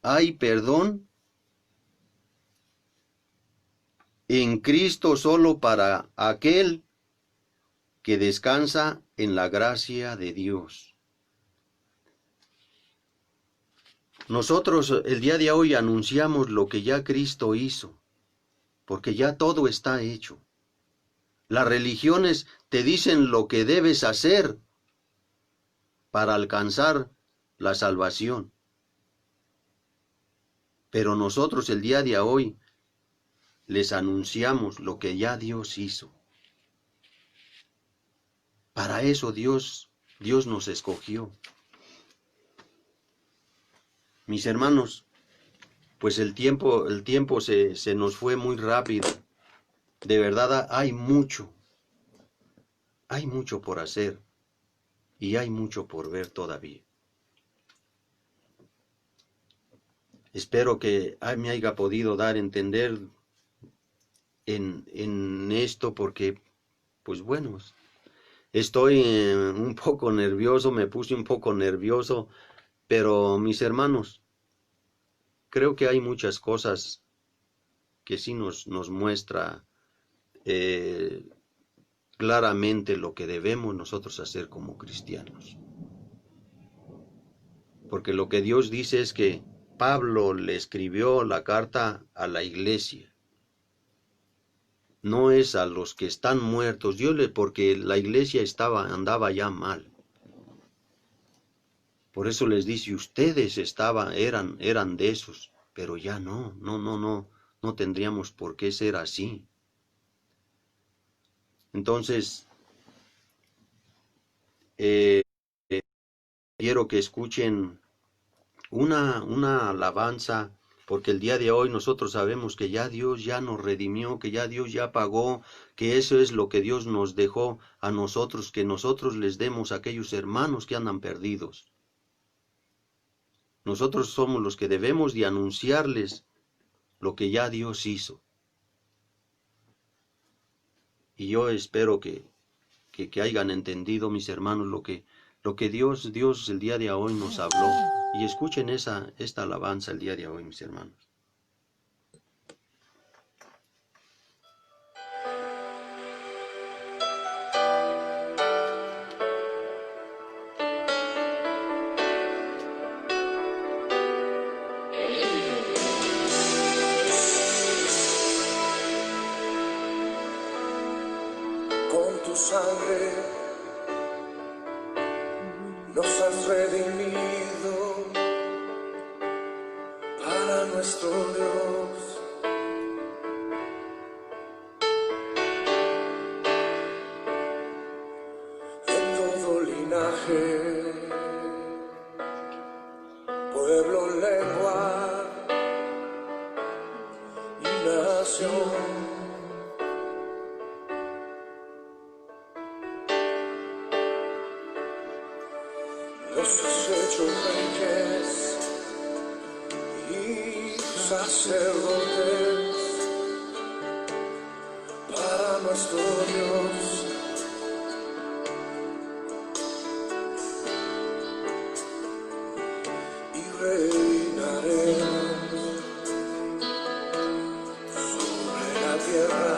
Hay perdón en Cristo solo para aquel que descansa en la gracia de Dios. Nosotros el día de hoy anunciamos lo que ya Cristo hizo, porque ya todo está hecho. Las religiones te dicen lo que debes hacer para alcanzar la salvación. Pero nosotros el día de hoy les anunciamos lo que ya Dios hizo. Para eso Dios nos escogió. Mis hermanos, pues el tiempo se nos fue muy rápido. De verdad hay mucho por hacer y hay mucho por ver todavía. Espero que me haya podido dar a entender en esto porque, pues bueno, estoy un poco nervioso, me puse un poco nervioso, pero mis hermanos, creo que hay muchas cosas que sí nos muestra claramente lo que debemos nosotros hacer como cristianos. Porque lo que Dios dice es que Pablo le escribió la carta a la iglesia. No es a los que están muertos, porque la iglesia andaba ya mal. Por eso les dice, ustedes eran de esos, pero ya no tendríamos por qué ser así. Entonces, quiero que escuchen una alabanza, porque el día de hoy nosotros sabemos que ya Dios ya nos redimió, que ya Dios ya pagó, que eso es lo que Dios nos dejó a nosotros, que nosotros les demos a aquellos hermanos que andan perdidos. Nosotros somos los que debemos de anunciarles lo que ya Dios hizo. Y yo espero que hayan entendido, mis hermanos, lo que Dios el día de hoy nos habló. Y escuchen esta alabanza el día de hoy, mis hermanos. Con tu sangre nos has redimido para nuestro Dios. De todo linaje, pueblo, lengua y nación. Nos has hecho reyes y sacerdotes para nuestro Dios. Y reinaremos sobre la tierra.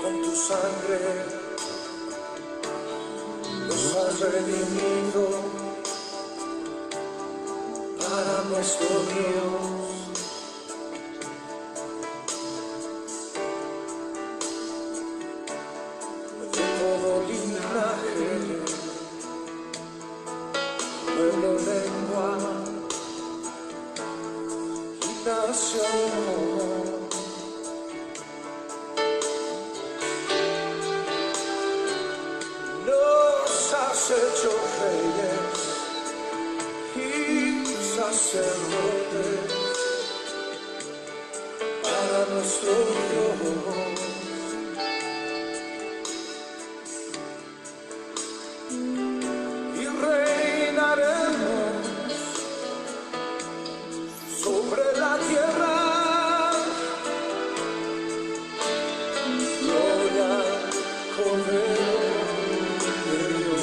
Con tu sangre nos has redimido para nuestro Dios. De todo linaje, pueblo, lengua y nación. Nos has hecho reyes para nuestro Dios. Y reinaremos sobre la tierra. Gloria al Cordero de Dios.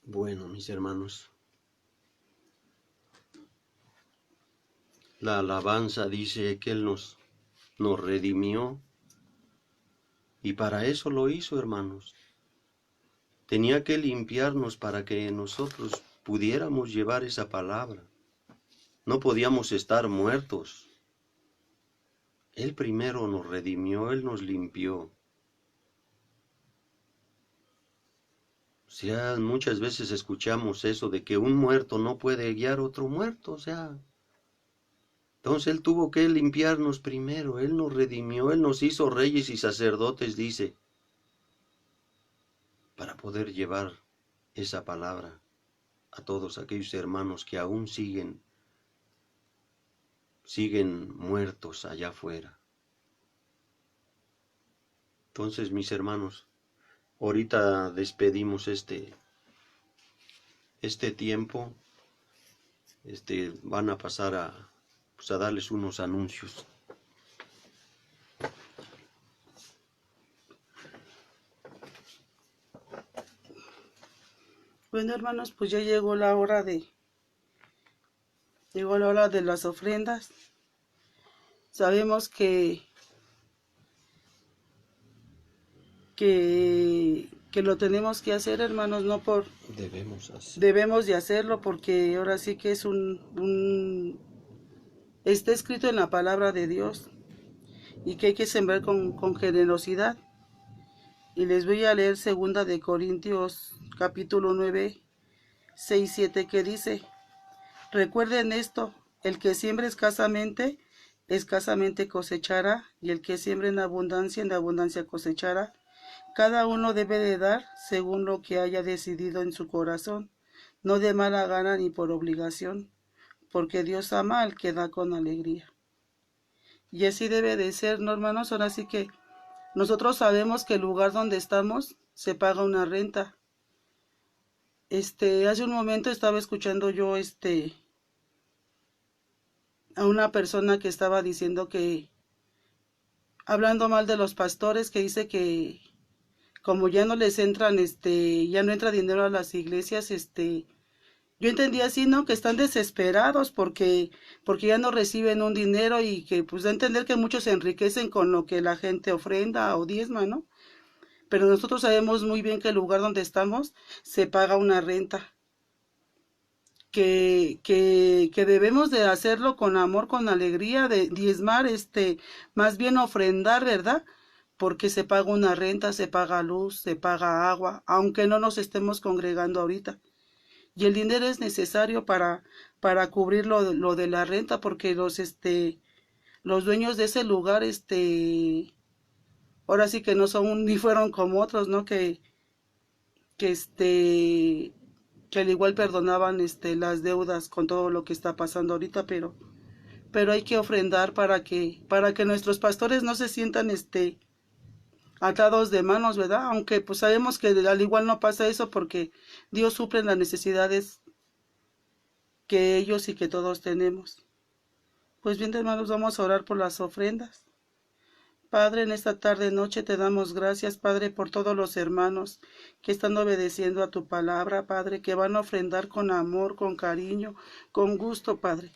Bueno, mis hermanos, la alabanza dice que Él nos redimió y para eso lo hizo, hermanos. Tenía que limpiarnos para que nosotros pudiéramos llevar esa palabra. No podíamos estar muertos. Él primero nos redimió, Él nos limpió. O sea, muchas veces escuchamos eso de que un muerto no puede guiar a otro muerto, o sea. Entonces Él tuvo que limpiarnos primero, Él nos redimió, Él nos hizo reyes y sacerdotes, dice, para poder llevar esa palabra a todos aquellos hermanos que aún siguen muertos allá afuera. Entonces, mis hermanos, ahorita despedimos este tiempo. Van a pasar a darles unos anuncios. Bueno, hermanos, pues ya llegó la hora de las ofrendas. Sabemos que que lo tenemos que hacer, hermanos, no por... Debemos hacer. Debemos de hacerlo porque ahora sí que es está escrito en la palabra de Dios y que hay que sembrar con generosidad. Y les voy a leer 2 de Corintios capítulo 9, 6, 7, que dice: recuerden esto, el que siembra escasamente cosechará, y el que siembra en abundancia cosechará. Cada uno debe de dar según lo que haya decidido en su corazón, no de mala gana ni por obligación, porque Dios ama al que da con alegría. Y así debe de ser, ¿no, hermanos? Ahora sí que nosotros sabemos que el lugar donde estamos se paga una renta. Hace un momento estaba escuchando yo a una persona que estaba diciendo que, hablando mal de los pastores, que dice que como ya no les entran, ya no entra dinero a las iglesias, yo entendí así, ¿no? Que están desesperados porque ya no reciben un dinero y que pues da a entender que muchos se enriquecen con lo que la gente ofrenda o diezma, ¿no? Pero nosotros sabemos muy bien que el lugar donde estamos se paga una renta. Que debemos de hacerlo con amor, con alegría, de diezmar, más bien ofrendar, ¿verdad? Porque se paga una renta, se paga luz, se paga agua, aunque no nos estemos congregando ahorita. Y el dinero es necesario para cubrir lo de la renta, porque los dueños de ese lugar, ahora sí que no son ni fueron como otros, ¿no? Que al igual perdonaban las deudas con todo lo que está pasando ahorita, pero hay que ofrendar para que nuestros pastores no se sientan atados de manos, ¿verdad? Aunque pues sabemos que al igual no pasa eso porque Dios suple las necesidades que ellos y que todos tenemos. Pues bien, hermanos, vamos a orar por las ofrendas. Padre, en esta tarde noche te damos gracias, Padre, por todos los hermanos que están obedeciendo a tu palabra, Padre, que van a ofrendar con amor, con cariño, con gusto, Padre.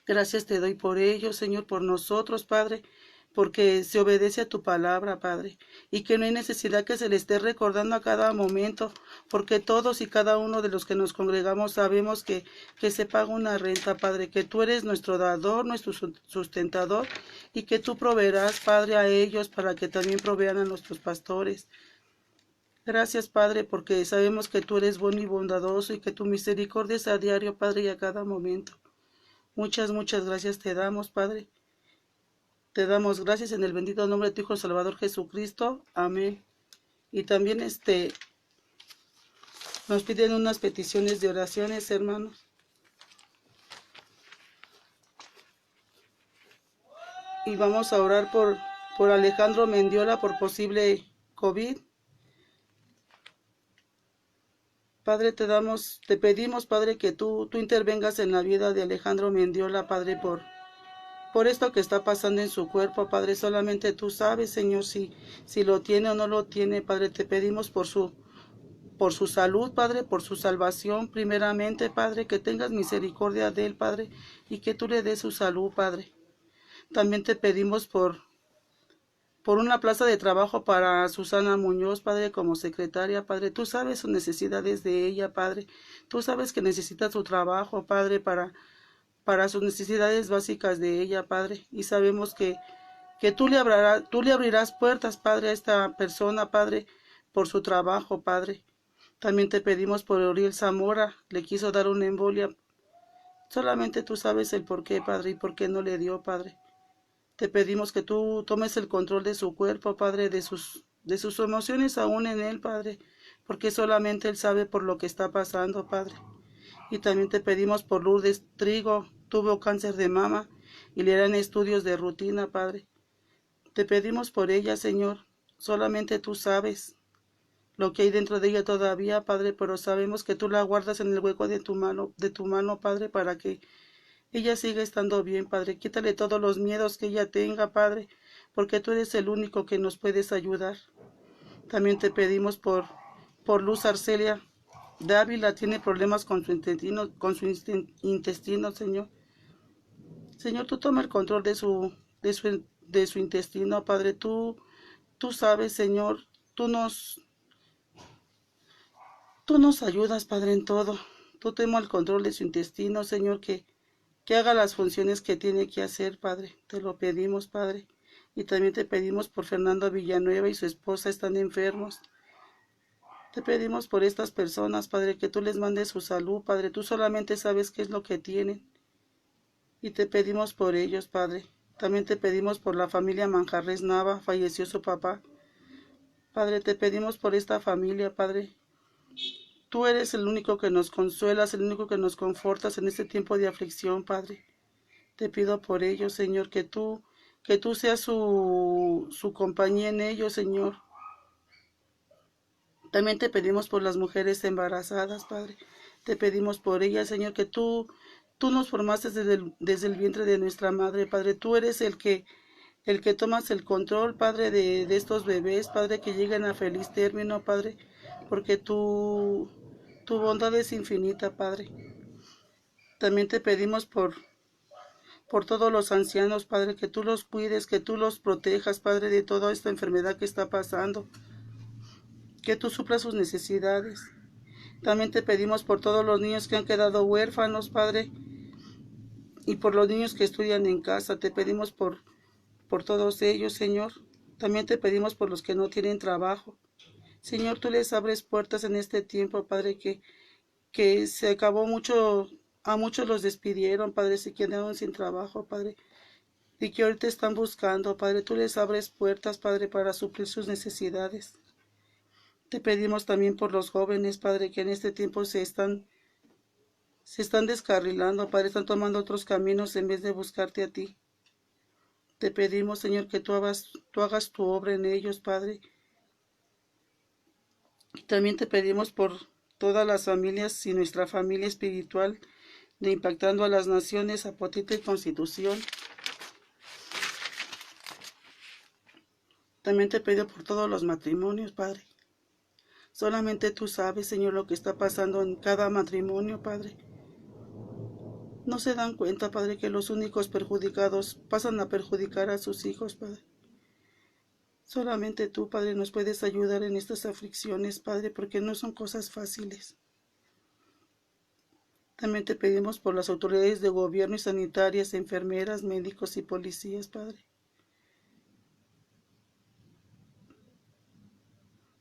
Gracias te doy por ellos, Señor, por nosotros, Padre, porque se obedece a tu palabra, Padre, y que no hay necesidad que se le esté recordando a cada momento, porque todos y cada uno de los que nos congregamos sabemos que se paga una renta, Padre, que tú eres nuestro dador, nuestro sustentador, y que tú proveerás, Padre, a ellos para que también provean a nuestros pastores. Gracias, Padre, porque sabemos que tú eres bueno y bondadoso y que tu misericordia es a diario, Padre, y a cada momento. Muchas gracias te damos, Padre. Te damos gracias en el bendito nombre de tu Hijo Salvador Jesucristo. Amén. Y también nos piden unas peticiones de oraciones, hermanos. Y vamos a orar por Alejandro Mendiola por posible COVID. Padre, te pedimos, Padre, que tú intervengas en la vida de Alejandro Mendiola, Padre, por esto que está pasando en su cuerpo, Padre. Solamente tú sabes, Señor, si lo tiene o no lo tiene, Padre. Te pedimos por su salud, Padre, por su salvación, primeramente, Padre, que tengas misericordia de él, Padre, y que tú le des su salud, Padre. También te pedimos por una plaza de trabajo para Susana Muñoz, Padre, como secretaria, Padre. Tú sabes sus necesidades de ella, Padre. Tú sabes que necesita su trabajo, Padre, para sus necesidades básicas de ella, Padre. Y sabemos que tú le abrirás puertas, Padre, a esta persona, Padre, por su trabajo, Padre. También te pedimos por Oriel Zamora, le quiso dar una embolia. Solamente tú sabes el por qué, Padre, y por qué no le dio, Padre. Te pedimos que tú tomes el control de su cuerpo, Padre, de sus emociones aún en él, Padre, porque solamente él sabe por lo que está pasando, Padre. Y también te pedimos por Lourdes Trigo, tuvo cáncer de mama y le harán estudios de rutina, Padre. Te pedimos por ella, Señor, solamente tú sabes lo que hay dentro de ella todavía, Padre, pero sabemos que tú la guardas en el hueco de tu mano, Padre, para que ella siga estando bien, Padre. Quítale todos los miedos que ella tenga, Padre, porque tú eres el único que nos puedes ayudar. También te pedimos por Luz Arcelia Dávila, tiene problemas con su intestino, Señor. Señor, tú toma el control de su intestino, Padre. Tú sabes, Señor, tú nos ayudas, Padre, en todo. Tú toma el control de su intestino, Señor, que haga las funciones que tiene que hacer, Padre. Te lo pedimos, Padre. Y también te pedimos por Fernando Villanueva y su esposa, están enfermos. Te pedimos por estas personas, Padre, que tú les mandes su salud, Padre. Tú solamente sabes qué es lo que tienen. Y te pedimos por ellos, Padre. También te pedimos por la familia Manjarres Nava, falleció su papá. Padre, te pedimos por esta familia, Padre. Tú eres el único que nos consuelas, el único que nos confortas en este tiempo de aflicción, Padre. Te pido por ellos, Señor, que tú seas su compañía en ellos, Señor. También te pedimos por las mujeres embarazadas, Padre. Te pedimos por ellas, Señor, que tú nos formaste desde el vientre de nuestra madre, Padre. Tú eres el que tomas el control, Padre, de estos bebés, Padre, que lleguen a feliz término, Padre, porque tu bondad es infinita, Padre. También te pedimos por todos los ancianos, Padre, que tú los cuides, que tú los protejas, Padre, de toda esta enfermedad que está pasando, que tú suplas sus necesidades. También te pedimos por todos los niños que han quedado huérfanos, Padre, y por los niños que estudian en casa. Te pedimos por todos ellos, Señor. También te pedimos por los que no tienen trabajo. Señor, tú les abres puertas en este tiempo, Padre, que se acabó mucho, a muchos los despidieron, Padre, se quedaron sin trabajo, Padre, y que ahorita están buscando, Padre. Tú les abres puertas, Padre, para suplir sus necesidades. Te pedimos también por los jóvenes, Padre, que en este tiempo se están descarrilando, Padre, están tomando otros caminos en vez de buscarte a ti. Te pedimos, Señor, que tú hagas tu obra en ellos, Padre. Y también te pedimos por todas las familias y nuestra familia espiritual de Impactando a las Naciones, Zapotitla y Constitución. También te pido por todos los matrimonios, Padre. Solamente tú sabes, Señor, lo que está pasando en cada matrimonio, Padre. No se dan cuenta, Padre, que los únicos perjudicados pasan a perjudicar a sus hijos, Padre. Solamente tú, Padre, nos puedes ayudar en estas aflicciones, Padre, porque no son cosas fáciles. También te pedimos por las autoridades de gobierno y sanitarias, enfermeras, médicos y policías, Padre.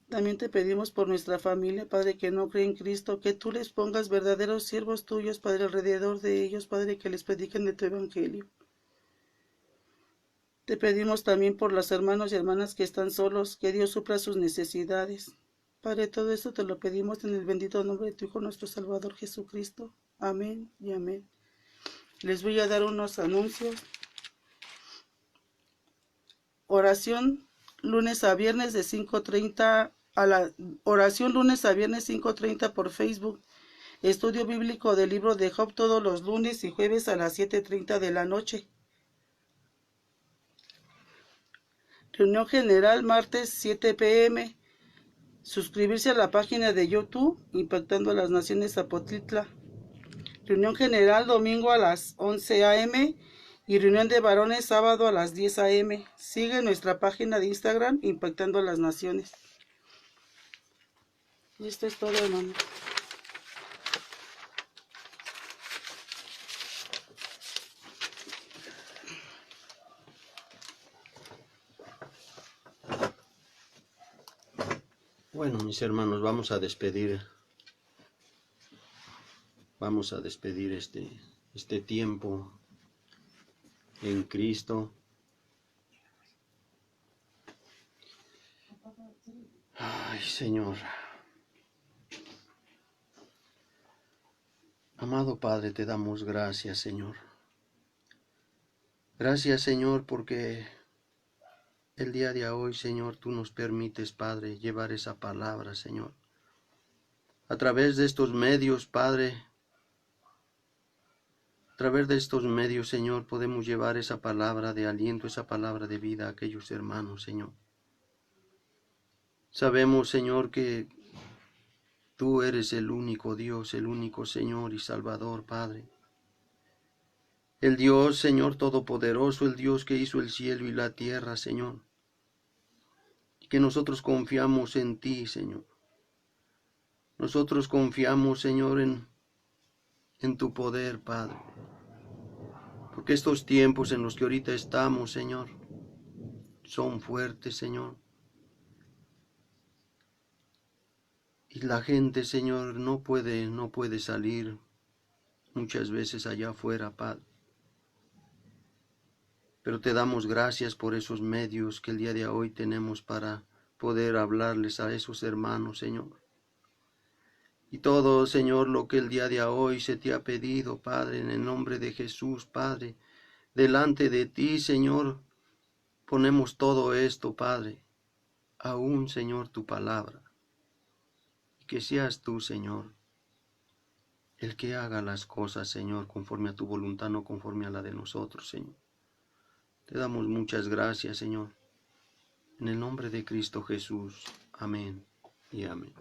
También te pedimos por nuestra familia, Padre, que no cree en Cristo, que tú les pongas verdaderos siervos tuyos, Padre, alrededor de ellos, Padre, que les prediquen de tu evangelio. Te pedimos también por los hermanos y hermanas que están solos, que Dios supla sus necesidades. Padre, todo esto te lo pedimos en el bendito nombre de tu Hijo, nuestro Salvador Jesucristo. Amén y amén. Les voy a dar unos anuncios. Oración lunes a viernes de 5:30 oración lunes a viernes 5:30 por Facebook. Estudio bíblico del libro de Job todos los lunes y jueves a las 7:30 de la noche. Reunión general martes 7 p.m. Suscribirse a la página de YouTube Impactando a las Naciones Zapotitla. Reunión general domingo a las 11 a.m. y reunión de varones sábado a las 10 a.m. Sigue nuestra página de Instagram Impactando a las Naciones. Y esto es todo, hermano. Bueno, mis hermanos, vamos a despedir este tiempo en Cristo. Ay, Señor. Amado Padre, te damos gracias, Señor. Gracias, Señor, porque el día de hoy, Señor, tú nos permites, Padre, llevar esa palabra, Señor. A través de estos medios, Padre, a través de estos medios, Señor, podemos llevar esa palabra de aliento, esa palabra de vida a aquellos hermanos, Señor. Sabemos, Señor, que tú eres el único Dios, el único Señor y Salvador, Padre. El Dios, Señor Todopoderoso, el Dios que hizo el cielo y la tierra, Señor. que nosotros confiamos en ti, Señor. Nosotros confiamos, Señor, en tu poder, Padre. Porque estos tiempos en los que ahorita estamos, Señor, son fuertes, Señor. Y la gente, Señor, no puede salir muchas veces allá afuera, Padre. Pero te damos gracias por esos medios que el día de hoy tenemos para poder hablarles a esos hermanos, Señor. Y todo, Señor, lo que el día de hoy se te ha pedido, Padre, en el nombre de Jesús, Padre, delante de ti, Señor, ponemos todo esto, Padre, aún, Señor, tu palabra. Y que seas tú, Señor, el que haga las cosas, Señor, conforme a tu voluntad, no conforme a la de nosotros, Señor. Te damos muchas gracias, Señor. En el nombre de Cristo Jesús. Amén y amén.